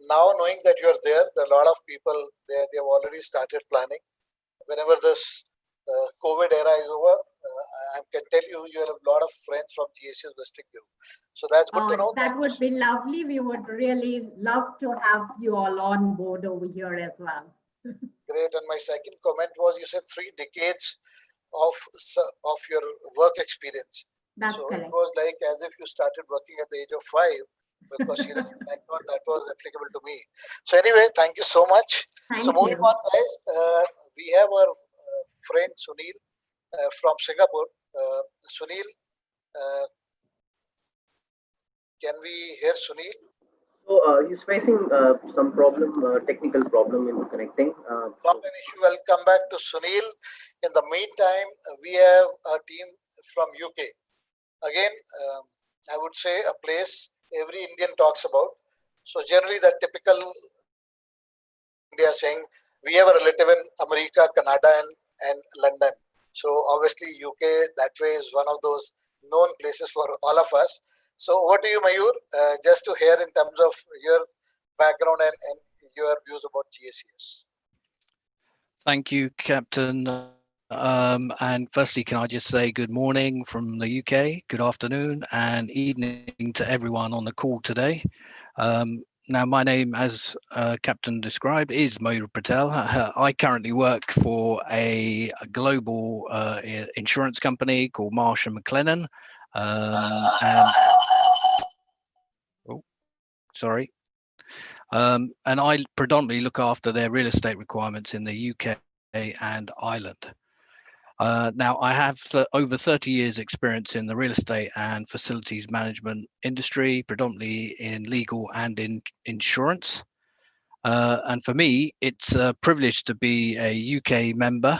now, knowing that you're there, there are a lot of people there, they have already started planning. Whenever this COVID era is over, I can tell you, you have a lot of friends from GACS visiting you. So that's good to know. That would be lovely. We would really love to have you all on board over here as well. Great. And my second comment was, you said 3 decades of your work experience. That's so correct. It was like as if you started working at the age of 5. Because I thought that was applicable to me. So anyway, thank you so much. So moving on, guys, we have our friend Sunil from Singapore. Sunil, can we hear Sunil? So he's facing some problem, technical problem in connecting. Not an issue. I'll come back to Sunil. In the meantime, we have a team from UK. Again, I would say a place every Indian talks about. So generally the typical India saying, we have a relative in America, Canada, and London. So obviously UK that way is one of those known places for all of us. So over to you, Mayur, just to hear in terms of your background and your views about GACS. Thank you, Captain. And firstly, can I just say good morning from the UK, good afternoon and evening to everyone on the call today. Now, my name, as Captain described, is Mayur Patel. I currently work for a global insurance company called Marsh & McLennan. And I predominantly look after their real estate requirements in the UK and Ireland. Now, I have over 30 years experience in the real estate and facilities management industry, predominantly in legal and in insurance. And for me, it's a privilege to be a UK member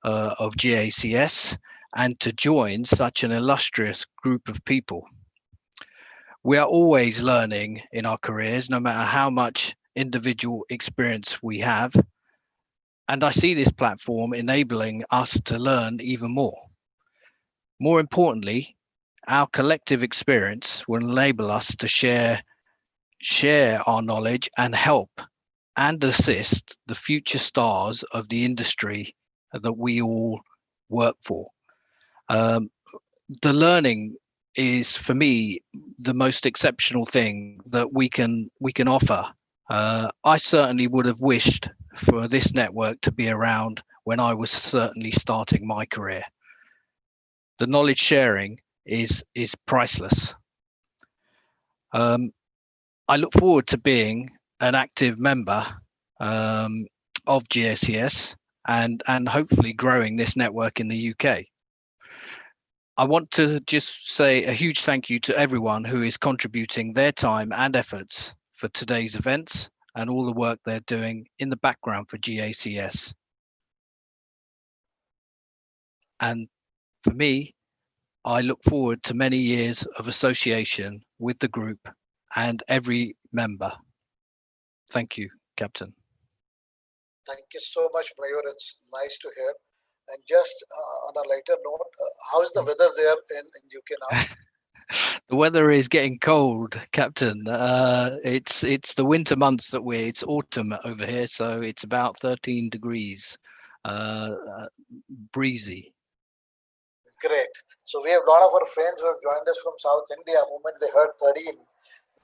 of GACS and to join such an illustrious group of people. We are always learning in our careers, no matter how much individual experience we have. And I see this platform enabling us to learn even more. More importantly, our collective experience will enable us to share our knowledge and help and assist the future stars of the industry that we all work for. The learning is, for me, the most exceptional thing that we can offer. I certainly would have wished for this network to be around when I was certainly starting my career. The knowledge sharing is priceless. I look forward to being an active member of GACS and hopefully growing this network in the UK. I want to just say a huge thank you to everyone who is contributing their time and efforts for today's events and all the work they're doing in the background for GACS. And for me, I look forward to many years of association with the group and every member. Thank you, Captain. Thank you so much, Mayur. It's nice to hear. And just on a lighter note, how is the weather there in UK now? The weather is getting cold, Captain. It's the winter months it's autumn over here, so it's about 13 degrees, breezy. Great. So we have a lot of our friends who have joined us from South India. The moment they heard 13,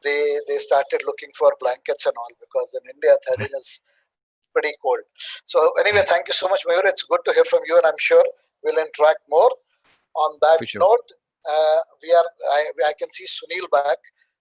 they started looking for blankets and all, because in India 13 is pretty cold. So anyway, thank you so much, Mayur. It's good to hear from you, and I'm sure we'll interact more. On that note, I can see Sunil back.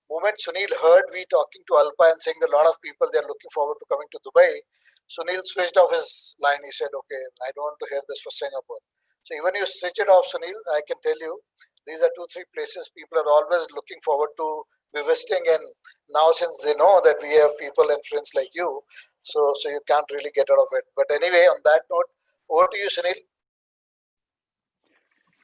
Moment Sunil heard we talking to Alpa and saying that a lot of people, they're looking forward to coming to Dubai, Sunil switched off his line. He said, okay, I don't want to hear this for Singapore. So even you switch it off, Sunil, I can tell you, these are 2-3 places people are always looking forward to be visiting. And now since they know that we have people and friends like you, so you can't really get out of it. But anyway, on that note, over to you, Sunil.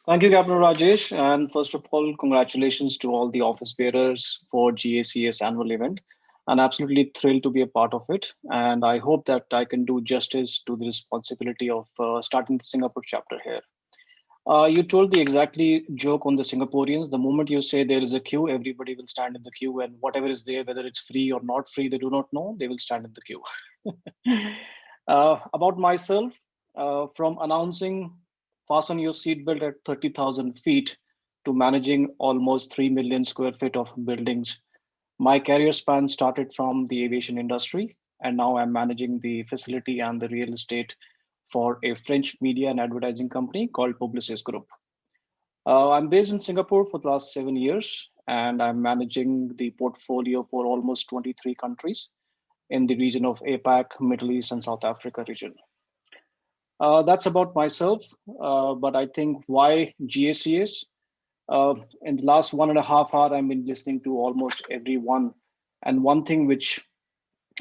Thank you, Captain Rajesh. And first of all, congratulations to all the office bearers for GACS annual event. I'm absolutely thrilled to be a part of it. And I hope that I can do justice to the responsibility of starting the Singapore chapter here. You told the exactly joke on the Singaporeans. The moment you say there is a queue, everybody will stand in the queue, and whatever is there, whether it's free or not free, they do not know, they will stand in the queue. About myself, from announcing fasten your seatbelt at 30,000 feet to managing almost 3 million square feet of buildings, my career span started from the aviation industry, and now I'm managing the facility and the real estate for a French media and advertising company called Publicis Group. I'm based in Singapore for the last 7 years, and I'm managing the portfolio for almost 23 countries in the region of APAC, Middle East, and South Africa region. That's about myself, but I think why GACS? In the last 1.5 hours, I've been listening to almost everyone. And one thing which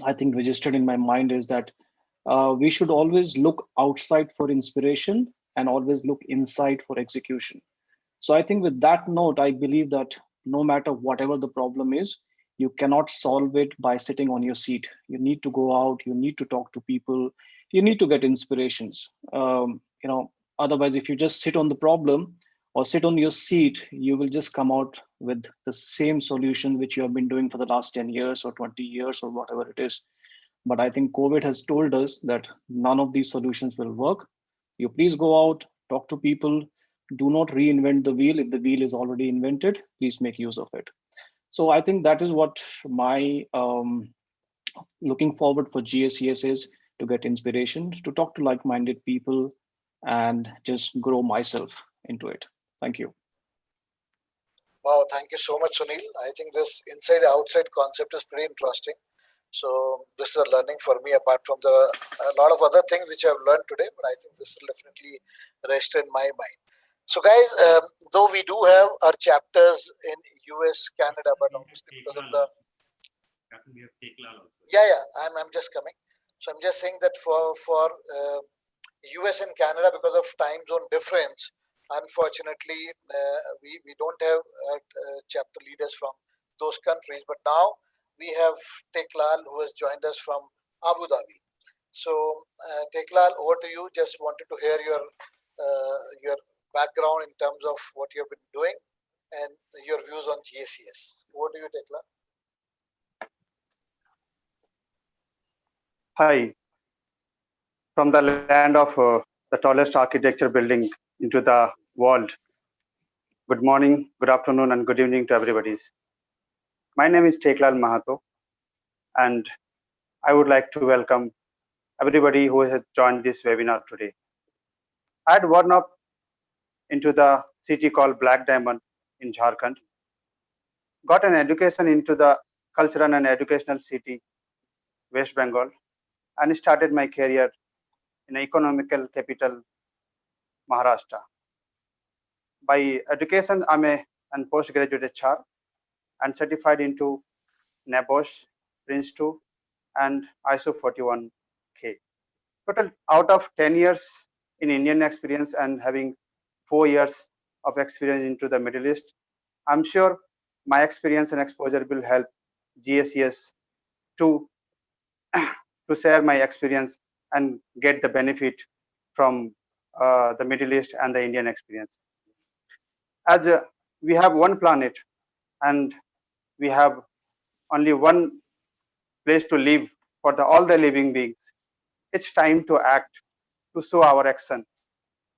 I think registered in my mind is that we should always look outside for inspiration and always look inside for execution. So I think with that note, I believe that no matter whatever the problem is, you cannot solve it by sitting on your seat. You need to go out, you need to talk to people, you need to get inspirations. Otherwise, if you just sit on the problem or sit on your seat, you will just come out with the same solution which you have been doing for the last 10 years or 20 years or whatever it is. But I think COVID has told us that none of these solutions will work. You please go out, talk to people, do not reinvent the wheel. If the wheel is already invented, please make use of it. So I think that is what my looking forward for GACS is, to get inspiration, to talk to like-minded people, and just grow myself into it. Thank you. Wow, thank you so much, Sunil. I think this inside-outside concept is pretty interesting. So this is a learning for me, apart from a lot of other things which I've learned today, but I think this will definitely rest in my mind. So guys, though we do have our chapters in US, Canada, but obviously because of the... Yeah, I'm just coming. So I'm just saying that for US and Canada, because of time zone difference, unfortunately, we don't have chapter leaders from those countries. But now we have Teklal, who has joined us from Abu Dhabi. So Teklal, over to you. Just wanted to hear your background in terms of what you've been doing and your views on GACS. Over to you, Teklal. Hi. From the land of the tallest architecture building into the world. Good morning, good afternoon, and good evening to everybody. My name is Teklal Mahato, and I would like to welcome everybody who has joined this webinar today. I had worn up into the city called Black Diamond in Jharkhand, got an education into the cultural and educational city, West Bengal, and started my career in economical capital, Maharashtra. By education, I'm a postgraduate HR and certified into NABOSH, Prince 2, and ISO 41K. Total out of 10 years in Indian experience and having 4 years of experience into the Middle East, I'm sure my experience and exposure will help GACS to share my experience and get the benefit from the Middle East and the Indian experience. As we have one planet and we have only one place to live for all the living beings, it's time to act, to show our action,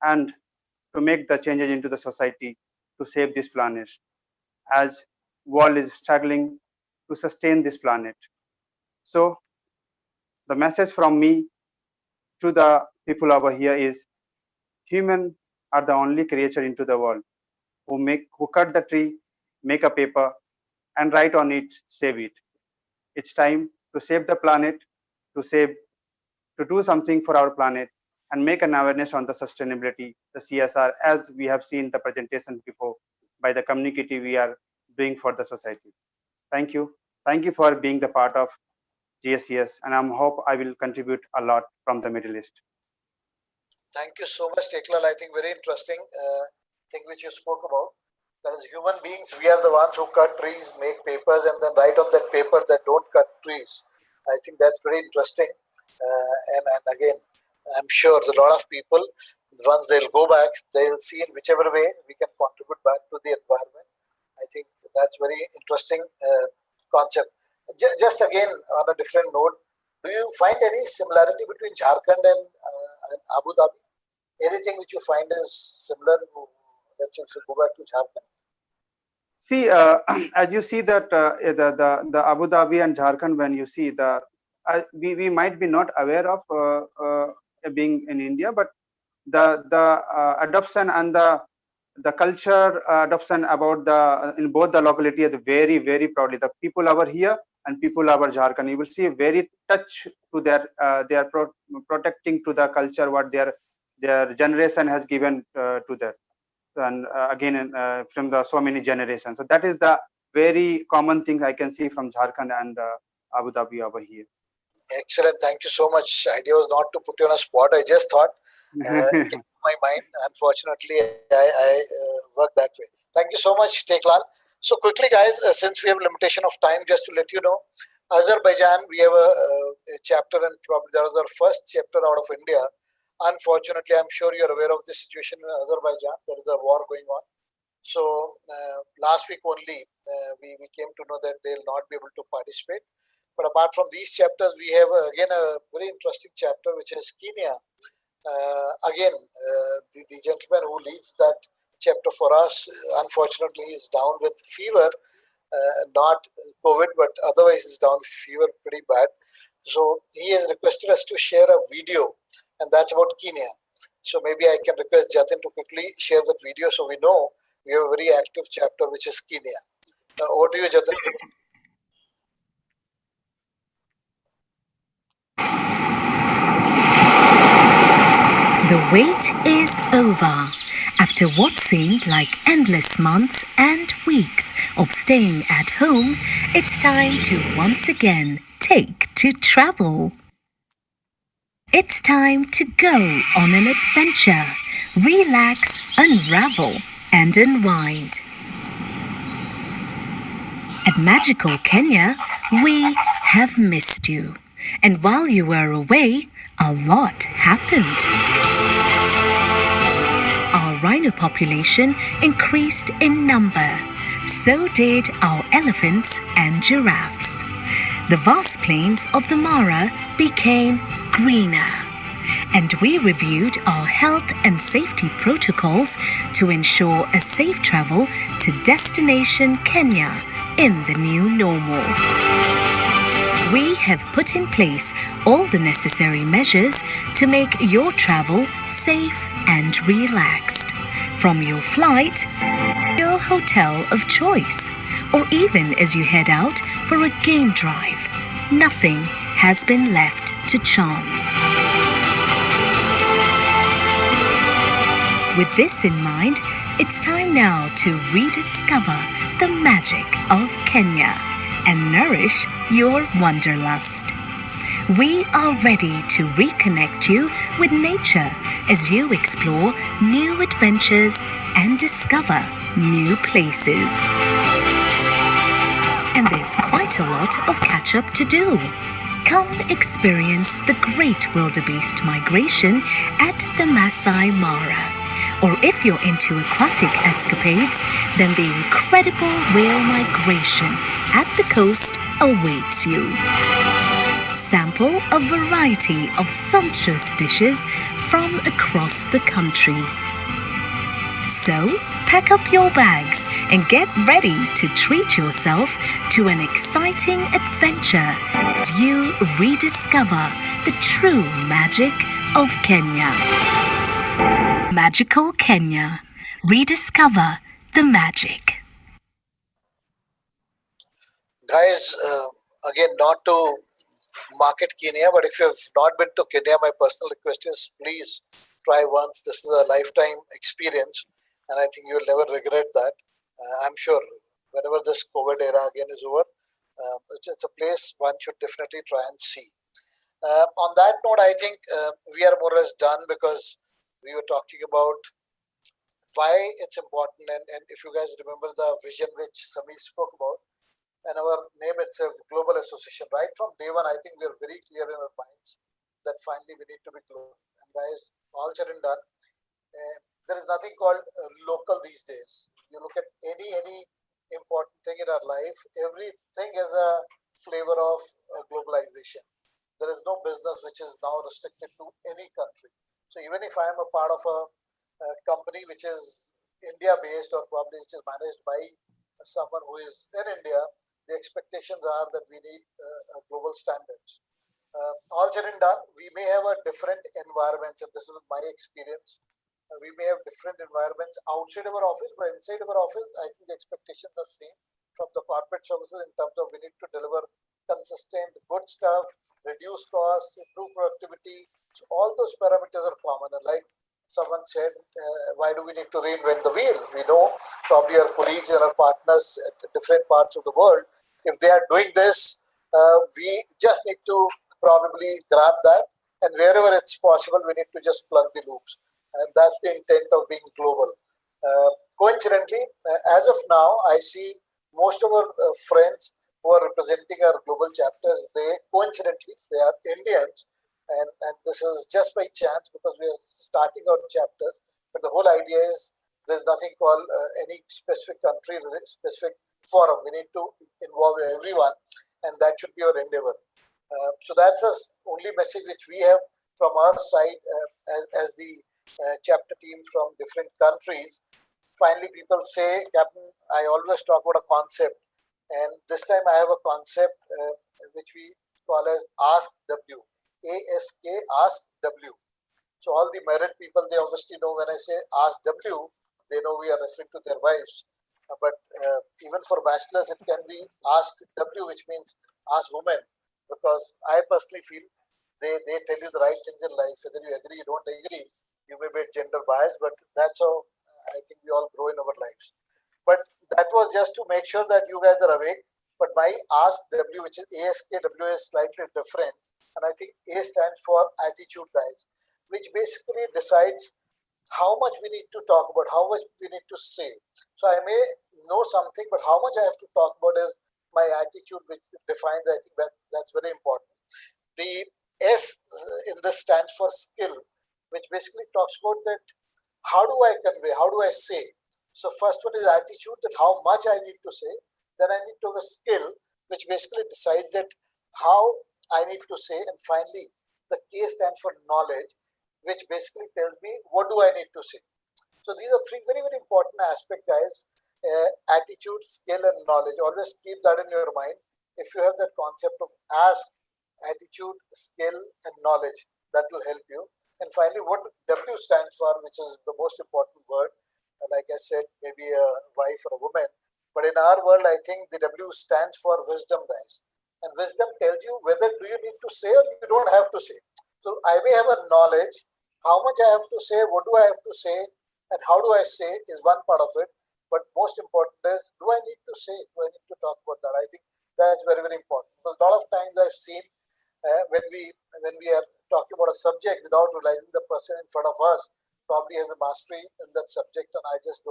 and to make the changes into the society to save this planet, as world is struggling to sustain this planet. So the message from me to the people over here is, human are the only creature into the world who cut the tree, make a paper, and write on it, save it. It's time to save the planet, to do something for our planet, and make an awareness on the sustainability, the CSR, as we have seen the presentation before by the community we are doing for the society. Thank you. Thank you for being the part of GACS, and I hope I will contribute a lot from the Middle East. Thank you so much, Teklal. I think very interesting thing which you spoke about. That is, human beings, we are the ones who cut trees, make papers, and then write on that paper that don't cut trees. I think that's very interesting. And again, I'm sure a lot of people, once they'll go back, they'll see in whichever way we can contribute back to the environment. I think that's very interesting concept. Just again, on a different note, do you find any similarity between Jharkhand and Abu Dhabi? Anything which you find is similar? Let's say if you go back to Jharkhand. See, as you see that the Abu Dhabi and Jharkhand, when you see we might be not aware of being in India, but the adoption and the culture adoption about in both the locality is very, very proudly. The people over here and people over Jharkhand, you will see very touch to their they are protecting to the culture what their generation has given to that, and again from the so many generations. So that is the very common thing I can see from Jharkhand and Abu Dhabi over here. Excellent. Thank you so much. Idea was not to put you on a spot. I just thought it came to my mind. Unfortunately, I work that way. Thank you so much, Teklal. So quickly, guys, since we have a limitation of time, just to let you know, Azerbaijan, we have a chapter, and probably that was our first chapter out of India. Unfortunately, I'm sure you're aware of the situation in Azerbaijan. There is a war going on. So last week only, we came to know that they'll not be able to participate. But apart from these chapters, we have again a very interesting chapter, which is Kenya. The gentleman who leads that chapter for us, unfortunately, is down with fever, not COVID, but otherwise is down with fever pretty bad. So he has requested us to share a video, and that's about Kenya. So maybe I can request Jatin to quickly share that video so we know we have a very active chapter, which is Kenya. Over to you, Jatin. The wait is over. After what seemed like endless months and weeks of staying at home, it's time to once again take to travel. It's time to go on an adventure, relax, unravel, and unwind. At magical Kenya, we have missed you. And while you were away, a lot happened. Our rhino population increased in number. So did our elephants and giraffes. The vast plains of the Mara became greener. And we reviewed our health and safety protocols to ensure a safe travel to destination Kenya in the new normal. We have put in place all the necessary measures to make your travel safe and relaxed. From your flight, your hotel of choice, or even as you head out for a game drive, nothing has been left to chance. With this in mind, it's time now to rediscover the magic of Kenya and nourish your wanderlust. We are ready to reconnect you with nature as you explore new adventures and discover new places. And there's quite a lot of catch-up to do. Come experience the great wildebeest migration at the Masai Mara. Or if you're into aquatic escapades, then the incredible whale migration at the coast awaits you. Sample a variety of sumptuous dishes from across the country. So, pack up your bags and get ready to treat yourself to an exciting adventure as you rediscover the true magic of Kenya. Magical Kenya. Rediscover the magic. Guys, again, not to market Kenya, but if you have not been to Kenya, my personal request is please try once. This is a lifetime experience, and I think you will never regret that. I'm sure whenever this COVID era again is over, it's a place one should definitely try and see. On that note, I think we are more or less done because we were talking about why it's important. And if you guys remember the vision which Samir spoke about, and our name itself, Global Association, right from day one, I think we are very clear in our minds that finally we need to be global. And guys, all said and done, there is nothing called local these days. You look at any important thing in our life, everything has a flavor of globalization. There is no business which is now restricted to any country. So even if I am a part of a company which is India based or probably which is managed by someone who is in India, the expectations are that we need global standards. All said and done, we may have a different environments, and this is my experience. We may have different environments outside of our office, but inside of our office, I think the expectations are same from the corporate services in terms of we need to deliver consistent, good stuff, reduce costs, improve productivity. So all those parameters are common. And like someone said, why do we need to reinvent the wheel? We know probably our colleagues and our partners at different parts of the world, if they are doing this, we just need to probably grab that, and wherever it's possible, we need to just plug the loops. And that's the intent of being global. Coincidentally, as of now, I see most of our friends who are representing our global chapters, coincidentally, they are Indians. And this is just by chance because we are starting our chapters. But the whole idea is there's nothing called any specific country, specific forum. We need to involve everyone, and that should be our endeavor. So that's the only message which we have from our side as the chapter team from different countries. Finally, people say, Captain, I always talk about a concept, and this time I have a concept which we call as Ask W. ASK, Ask W. So all the married people, they obviously know when I say Ask W, they know we are referring to their wives. But even for bachelors, it can be Ask W, which means Ask Women, because I personally feel they tell you the right things in life. Whether you agree, you don't agree, you may be gender biased, but that's how I think we all grow in our lives. But that was just to make sure that you guys are awake. But my Ask W, which is ASKW, is slightly different. And I think A stands for attitude, guys, which basically decides how much we need to talk about, how much we need to say. So I may know something, but how much I have to talk about is my attitude, which defines, I think that's very important. The S in this stands for skill, which basically talks about that how do I convey, how do I say. So first one is attitude, that how much I need to say. Then I need to have a skill, which basically decides that how I need to say. And finally, the K stands for knowledge, which basically tells me what do I need to say. So these are three very, very important aspects, guys. Attitude, skill, and knowledge. Always keep that in your mind. If you have that concept of ask, attitude, skill, and knowledge, that will help you. And finally, what W stands for, which is the most important word, like I said, maybe a wife or a woman, But in our world, I think the W stands for wisdom, guys. And wisdom tells you whether do you need to say or you don't have to say. So I may have a knowledge, how much I have to say, what do I have to say, and how do I say is one part of it. But most important is, do I need to say? Do I need to talk about that? I think that's very, very important. Because a lot of times I've seen when we are talking about a subject without realizing the person in front of us probably has a mastery in that subject, and I just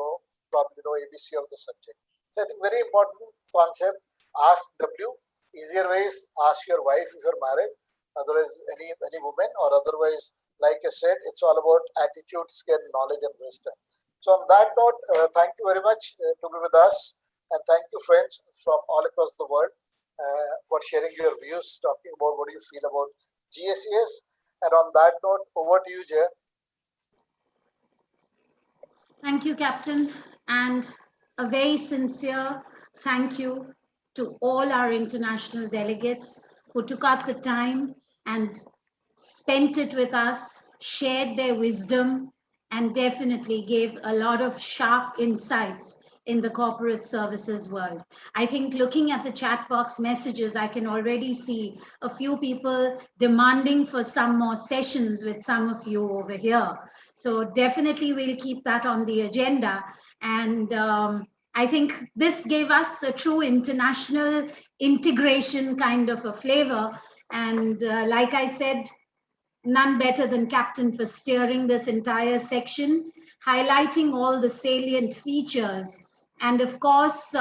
probably know ABC of the subject. So I think very important concept. Ask W. Easier ways, ask your wife if you're married. Otherwise, any woman, or otherwise, like I said, it's all about attitude, skill, knowledge, and wisdom. So on that note, thank you very much to be with us, and thank you, friends from all across the world, for sharing your views, talking about what you feel about GACS. And on that note, over to you, Jay. Thank you, Captain, and a very sincere thank you to all our international delegates who took out the time and spent it with us, shared their wisdom, and definitely gave a lot of sharp insights in the corporate services world. I think looking at the chat box messages, I can already see a few people demanding for some more sessions with some of you over here. So definitely we'll keep that on the agenda. And I think this gave us a true international integration kind of a flavor. And like I said, none better than Captain for steering this entire section, highlighting all the salient features. And of course,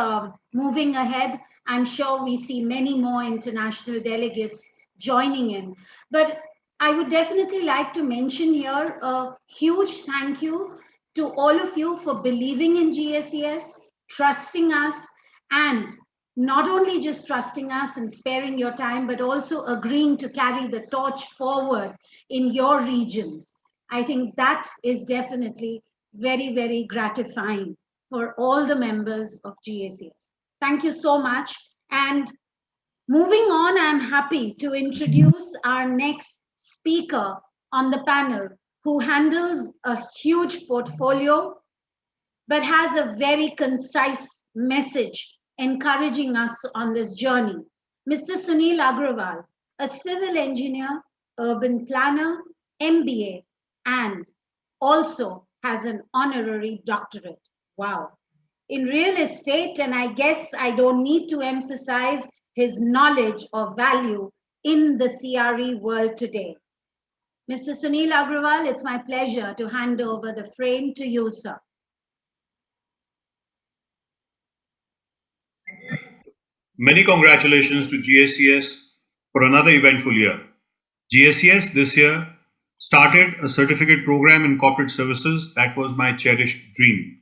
moving ahead, I'm sure we see many more international delegates joining in. But I would definitely like to mention here a huge thank you to all of you for believing in GACS, trusting us, and not only just trusting us and sparing your time, but also agreeing to carry the torch forward in your regions. I think that is definitely very, very gratifying for all the members of GACS. Thank you so much. And moving on, I'm happy to introduce our next speaker on the panel, who handles a huge portfolio, but has a very concise message encouraging us on this journey. Mr. Sunil Agrawal, a civil engineer, urban planner, MBA, and also has an honorary doctorate. Wow. In real estate, and I guess I don't need to emphasize his knowledge or value in the CRE world today. Mr. Sunil Agrawal, it's my pleasure to hand over the frame to you, sir. Many congratulations to GACS for another eventful year. GACS this year started a certificate program in corporate services that was my cherished dream.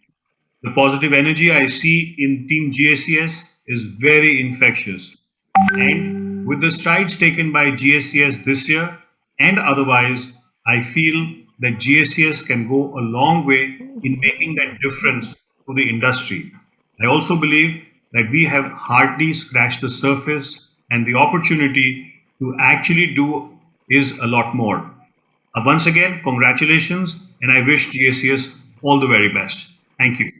The positive energy I see in Team GACS is very infectious. And with the strides taken by GACS this year and otherwise, I feel that GACS can go a long way in making that difference to the industry. I also believe that we have hardly scratched the surface, and the opportunity to actually do is a lot more. Once again, congratulations, and I wish GACS all the very best. Thank you.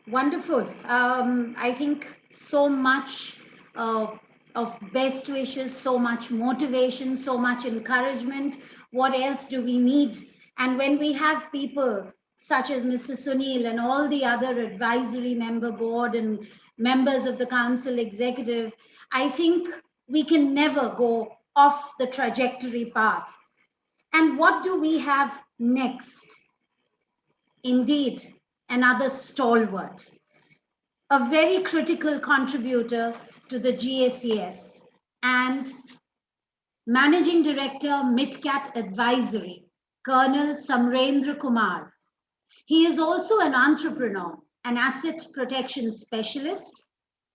Wonderful. I think so much of best wishes, so much motivation, so much encouragement. What else do we need? And when we have people such as Mr. Sunil and all the other advisory member board and members of the council executive, I think we can never go off the trajectory path. And what do we have next? Indeed, another stalwart, a very critical contributor to the GACS and Managing Director, MidCat Advisory, Colonel Samrendra Kumar. He is also an entrepreneur, an asset protection specialist,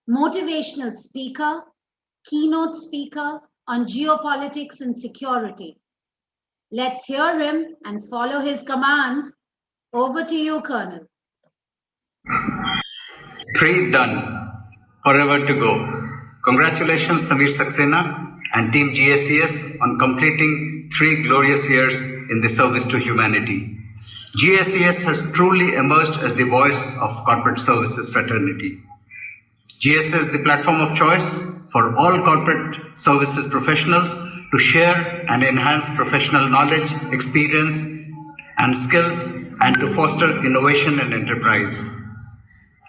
motivational speaker, keynote speaker on geopolitics and security. Let's hear him and follow his command. Over to you, Colonel. 3 done, forever to go. Congratulations, Samir Saxena and Team GACS on completing 3 glorious years in the service to humanity. GACS has truly emerged as the voice of corporate services fraternity. GACS is the platform of choice for all corporate services professionals to share and enhance professional knowledge, experience, and skills, and to foster innovation and enterprise.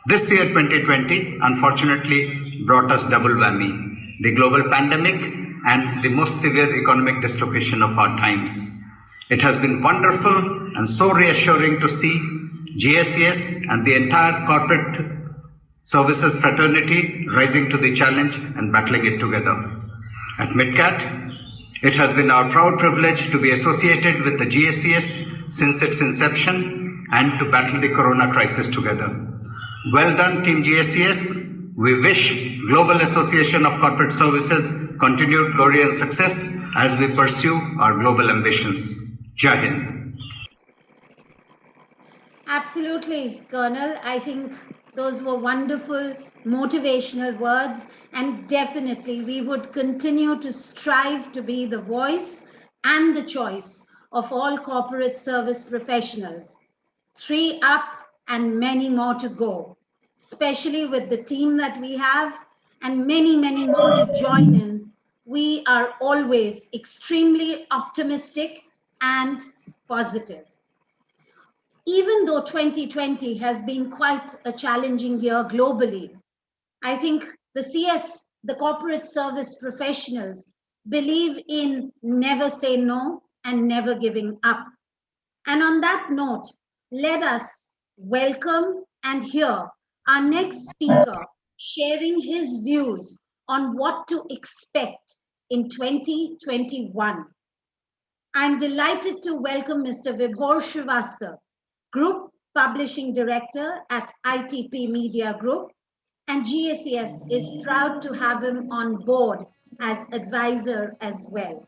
This year, 2020, unfortunately brought us double whammy: the global pandemic and the most severe economic dislocation of our times. It has been wonderful and so reassuring to see GACS and the entire corporate services fraternity rising to the challenge and battling it together. At MidCat, it has been our proud privilege to be associated with the GACS since its inception and to battle the corona crisis together. Well done, Team GACS. We wish Global Association of Corporate Services continued glory and success as we pursue our global ambitions. Jai Hind. Absolutely, Colonel. I think those were wonderful motivational words, and definitely we would continue to strive to be the voice and the choice of all corporate service professionals. 3 up and many more to go, especially with the team that we have and many, many more to join in. We are always extremely optimistic and positive. Even though 2020 has been quite a challenging year globally, I think the corporate service professionals, believe in never say no and never giving up. And on that note, let us welcome and hear our next speaker sharing his views on what to expect in 2021. I'm delighted to welcome Mr. Vibhor Srivastava, Group Publishing Director at ITP Media Group, and GACS is proud to have him on board as advisor as well.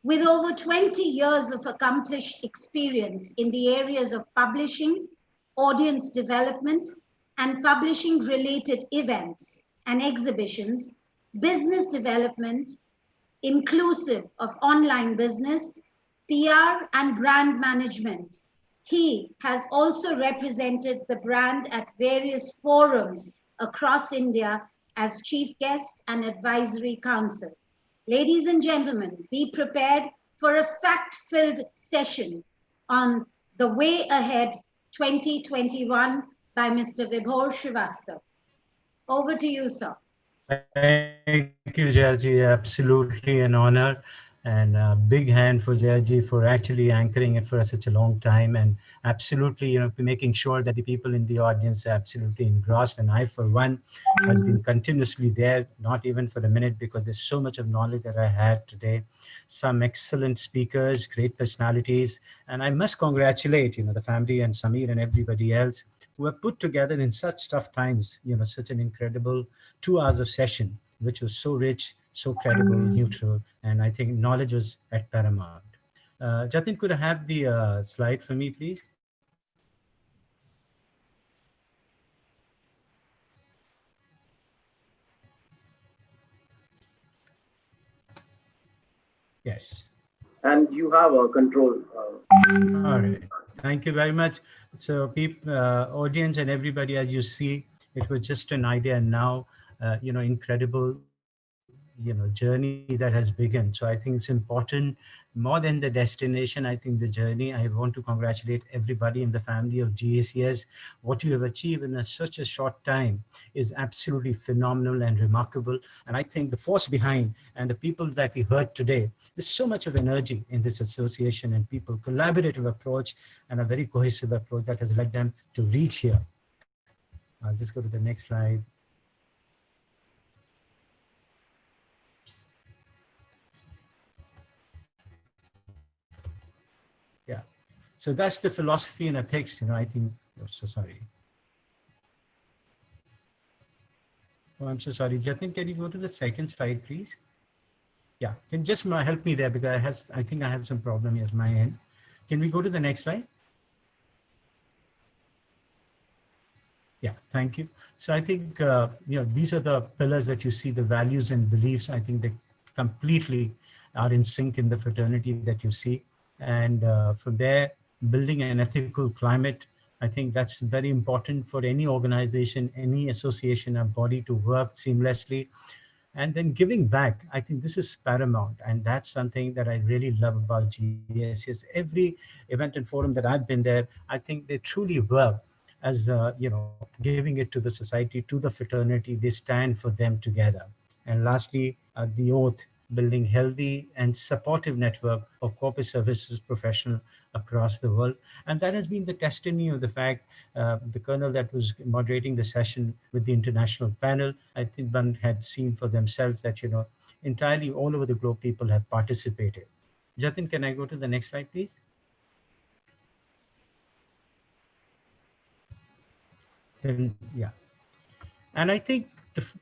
With over 20 years of accomplished experience in the areas of publishing, audience development, and publishing-related events and exhibitions, business development, inclusive of online business, PR, and brand management, he has also represented the brand at various forums across India as chief guest and advisory council. Ladies and gentlemen, be prepared for a fact-filled session on the way ahead 2021 by Mr. Vibhor Srivastava. Over to you, sir. Thank you, Jayaji. Absolutely an honor. And a big hand for Jayaji for actually anchoring it for such a long time, and absolutely, making sure that the people in the audience are absolutely engrossed. And I, for one, has been continuously there, not even for a minute, because there's so much of knowledge that I had today. Some excellent speakers, great personalities, and I must congratulate, the family and Samir and everybody else who have put together in such tough times, such an incredible 2 hours of session, which was so rich, so credible, neutral, and I think knowledge was at paramount. Jatin, could I have the slide for me, please? Yes. And you have a control. All right. Thank you very much. So, people, audience, and everybody, as you see, it was just an idea, and now, incredible, journey that has begun. So I think it's important more than the destination. I think the journey. I want to congratulate everybody in the family of GACS. What you have achieved in such a short time is absolutely phenomenal and remarkable. And I think the force behind and the people that we heard today, there's so much of energy in this association and people, collaborative approach and a very cohesive approach that has led them to reach here. I'll just go to the next slide. Yeah, so that's the philosophy and ethics, I think, oh, so sorry. Oh, I'm so sorry. Jatin, can you go to the second slide, please? Yeah, can just help me there because I think I have some problem here at my end. Can we go to the next slide? Yeah, thank you. So I think, these are the pillars that you see, the values and beliefs. I think they completely are in sync in the fraternity that you see. And from there, building an ethical climate. I think that's very important for any organization, any association, or body to work seamlessly. And then giving back, I think this is paramount, and that's something that I really love about GSS. Every event and forum that I've been there, I think they truly work as giving it to the society, to the fraternity. They stand for them together. And lastly, the oath, building healthy and supportive network of corporate services professionals across the world. And that has been the testimony of the fact, the colonel that was moderating the session with the international panel, I think one had seen for themselves that, entirely all over the globe, people have participated. Jatin, can I go to the next slide, please? Then, yeah. And I think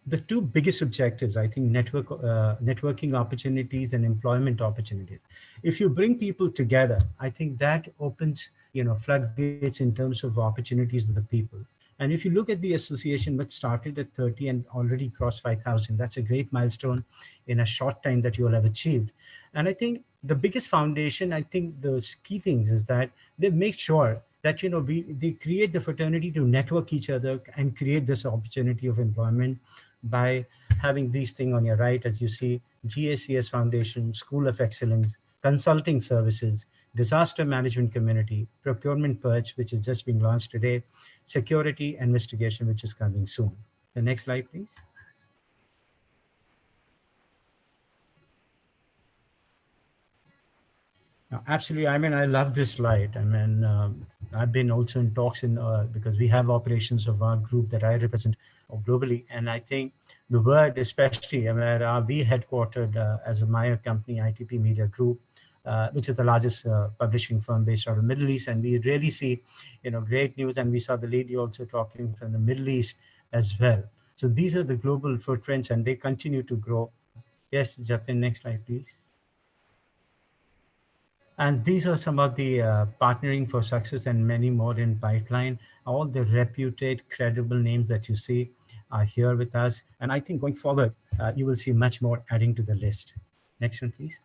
the two biggest objectives, I think networking opportunities and employment opportunities. If you bring people together, I think that opens, floodgates in terms of opportunities to the people. And if you look at the association, which started at 30 and already crossed 5,000, that's a great milestone in a short time that you will have achieved. And I think the biggest foundation, I think those key things is that they make sure that they create the fraternity to network each other and create this opportunity of employment by having these things on your right, as you see: GACS Foundation, School of Excellence, consulting services, disaster management community, procurement purge, which is just being launched today, security investigation, which is coming soon. The next slide, please. Absolutely. I mean, I love this slide. I mean, I've been also in talks because we have operations of our group that I represent globally. And I think the word, especially, I mean, we headquartered as a Maya company, ITP Media Group, which is the largest publishing firm based out of the Middle East. And we really see, great news. And we saw the lady also talking from the Middle East as well. So these are the global footprints, and they continue to grow. Yes, Jatin, next slide, please. And these are some of the partnering for success and many more in pipeline. All the reputed, credible names that you see are here with us. And I think going forward, you will see much more adding to the list. Next one, please.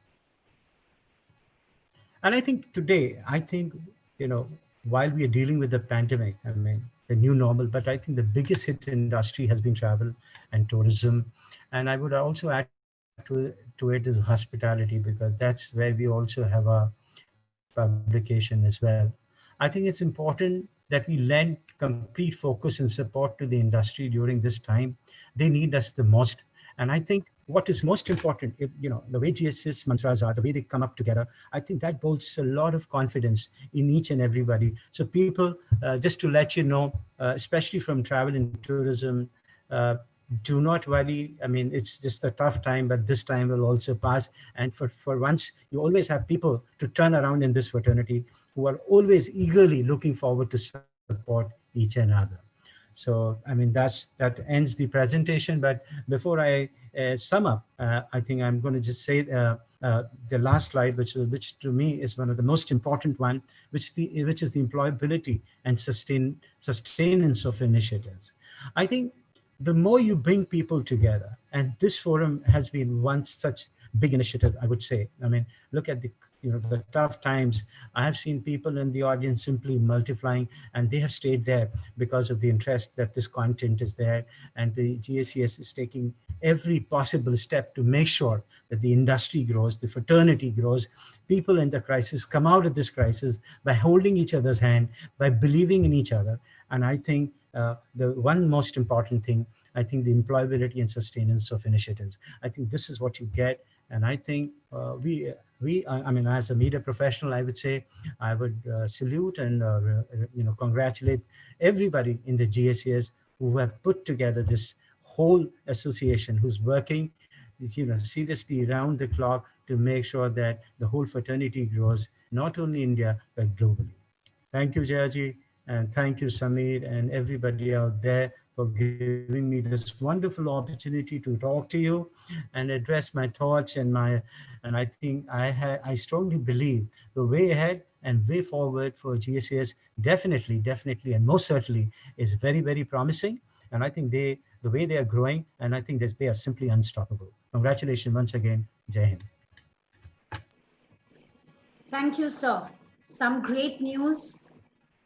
And I think today, while we are dealing with the pandemic, I mean, the new normal, but I think the biggest hit industry has been travel and tourism. And I would also add to it is hospitality, because that's where we also have a publication as well. I think it's important that we lend complete focus and support to the industry during this time. They need us the most. And I think what is most important, the way GSS mantras are, the way they come up together, I think that builds a lot of confidence in each and everybody. So people, just to let you know, especially from travel and tourism, do not worry. I mean, it's just a tough time, but this time will also pass. And for once, you always have people to turn around in this fraternity who are always eagerly looking forward to support each another. So, I mean, that ends the presentation. But before I sum up, I think I'm going to just say the last slide, which to me is one of the most important one, which is the employability and sustenance of initiatives. I think the more you bring people together, and this forum has been one such big initiative, I would say. I mean, look at the tough times. I have seen people in the audience simply multiplying, and they have stayed there because of the interest that this content is there. And the GACS is taking every possible step to make sure that the industry grows, the fraternity grows. People in the crisis come out of this crisis by holding each other's hand, by believing in each other. And I think the one most important thing, I think the employability and sustenance of initiatives. I think this is what you get. And I think I mean, as a media professional, I would say I would salute and congratulate everybody in the GACS who have put together this whole association, who's working seriously around the clock to make sure that the whole fraternity grows, not only in India, but globally. Thank you, Jayaji, and thank you, Samir, and everybody out there for giving me this wonderful opportunity to talk to you and address my thoughts and I think I strongly believe the way ahead and way forward for GACS definitely and most certainly is very, very promising. And I think the way they are growing, and I think they are simply unstoppable. Congratulations once again. Jai Hind. Thank you, sir. some great news,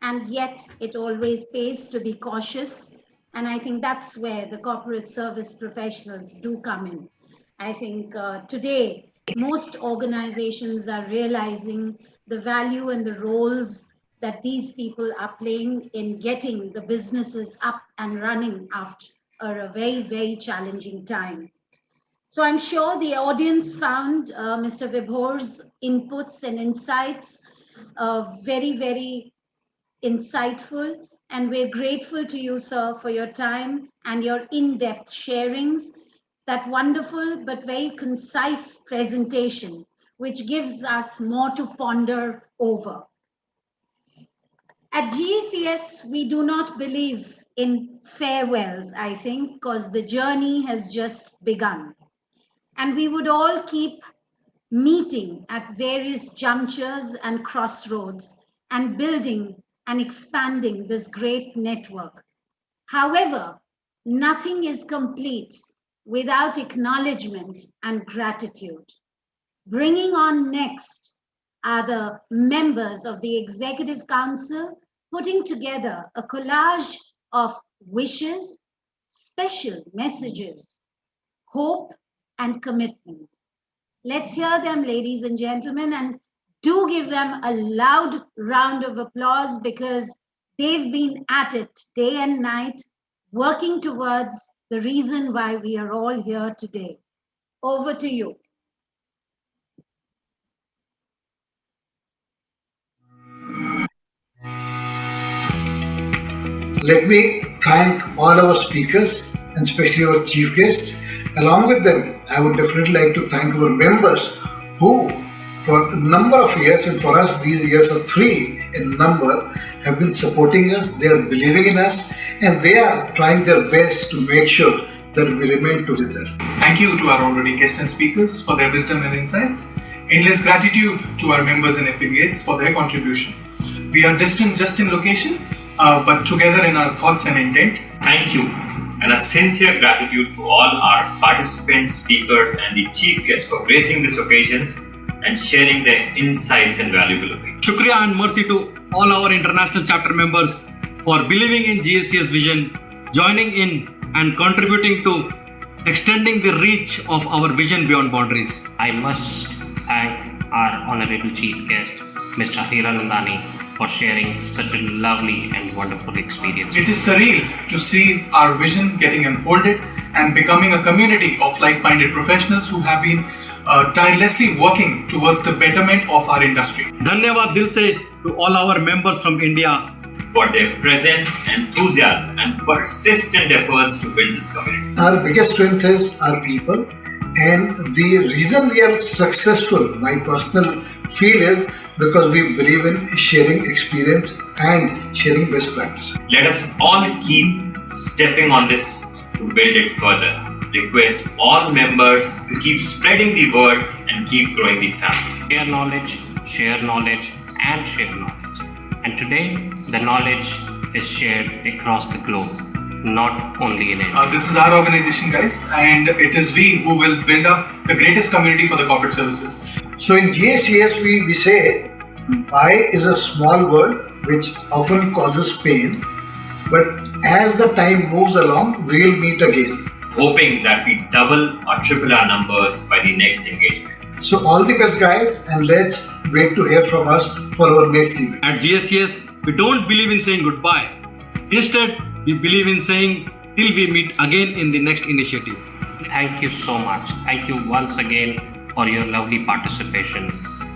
and yet it always pays to be cautious. And I think that's where the corporate service professionals do come in. I think today, most organizations are realizing the value and the roles that these people are playing in getting the businesses up and running after a very, very challenging time. So I'm sure the audience found Mr. Vibhor's inputs and insights very, very insightful. And we're grateful to you, sir, for your time and your in-depth sharings, that wonderful but very concise presentation, which gives us more to ponder over. At GACS, we do not believe in farewells, I think, because the journey has just begun. And we would all keep meeting at various junctures and crossroads and building and expanding this great network. However, nothing is complete without acknowledgement and gratitude. Bringing on next are the members of the Executive Council putting together a collage of wishes, special messages, hope, and commitments. Let's hear them, ladies and gentlemen, and do give them a loud round of applause, because they've been at it day and night, working towards the reason why we are all here today. Over to you. Let me thank all our speakers and especially our chief guest. Along with them, I would definitely like to thank our members who, for a number of years, and for us these years are 3 in number, have been supporting us, they are believing in us, and they are trying their best to make sure that we remain together. Thank you to our already guests and speakers for their wisdom and insights. Endless gratitude to our members and affiliates for their contribution. We are distant just in location, but together in our thoughts and intent. Thank you, and a sincere gratitude to all our participants, speakers, and the chief guest for gracing this occasion and sharing their insights and valuable opinions. Shukriya and mercy to all our international chapter members for believing in GACS vision, joining in and contributing to extending the reach of our vision beyond boundaries. I must thank our honorable chief guest, Mr. HIRANANDANI, for sharing such a lovely and wonderful experience. It is surreal to see our vision getting unfolded and becoming a community of like-minded professionals who have been tirelessly working towards the betterment of our industry. Dhanyavad dil se to all our members from India for their presence, enthusiasm, and persistent efforts to build this community. Our biggest strength is our people, and the reason we are successful, my personal feel, is because we believe in sharing experience and sharing best practices. Let us all keep stepping on this to build it further. Request all members to keep spreading the word and keep growing the family. Share knowledge, and share knowledge. And today, the knowledge is shared across the globe, not only in India. This is our organization, guys, and it is we who will build up the greatest community for the corporate services. So in GACS, we say, buy is a small word which often causes pain, but as the time moves along, we'll meet again. Hoping that we double or triple our numbers by the next engagement. So all the best, guys, and let's wait to hear from us for our next event. At GACS, we don't believe in saying goodbye. Instead, we believe in saying till we meet again in the next initiative. Thank you so much. Thank you once again for your lovely participation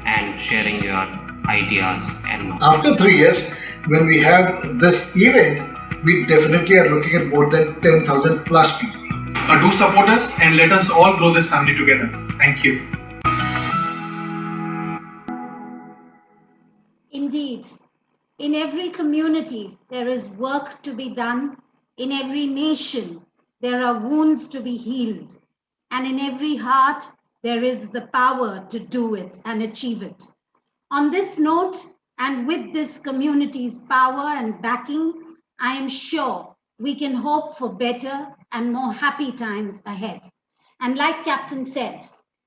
and sharing your ideas and knowledge. After 3 years, when we have this event, we definitely are looking at more than 10,000 plus people. Do support us and let us all grow this family together. Thank you. Indeed, in every community, there is work to be done. In every nation, there are wounds to be healed. And in every heart, there is the power to do it and achieve it. On this note, and with this community's power and backing, I am sure we can hope for better and more happy times ahead. And like Captain said,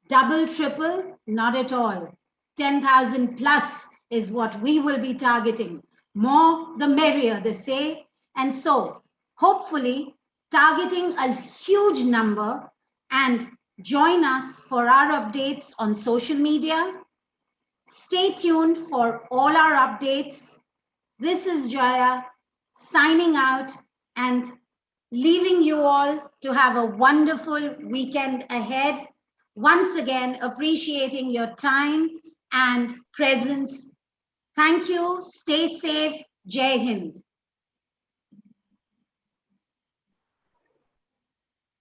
double, triple, not at all. 10,000 plus is what we will be targeting. More the merrier, they say. And so hopefully targeting a huge number, and join us for our updates on social media. Stay tuned for all our updates. This is Jaya signing out and leaving you all to have a wonderful weekend ahead. Once again, appreciating your time and presence. Thank you. Stay safe. Jai Hind.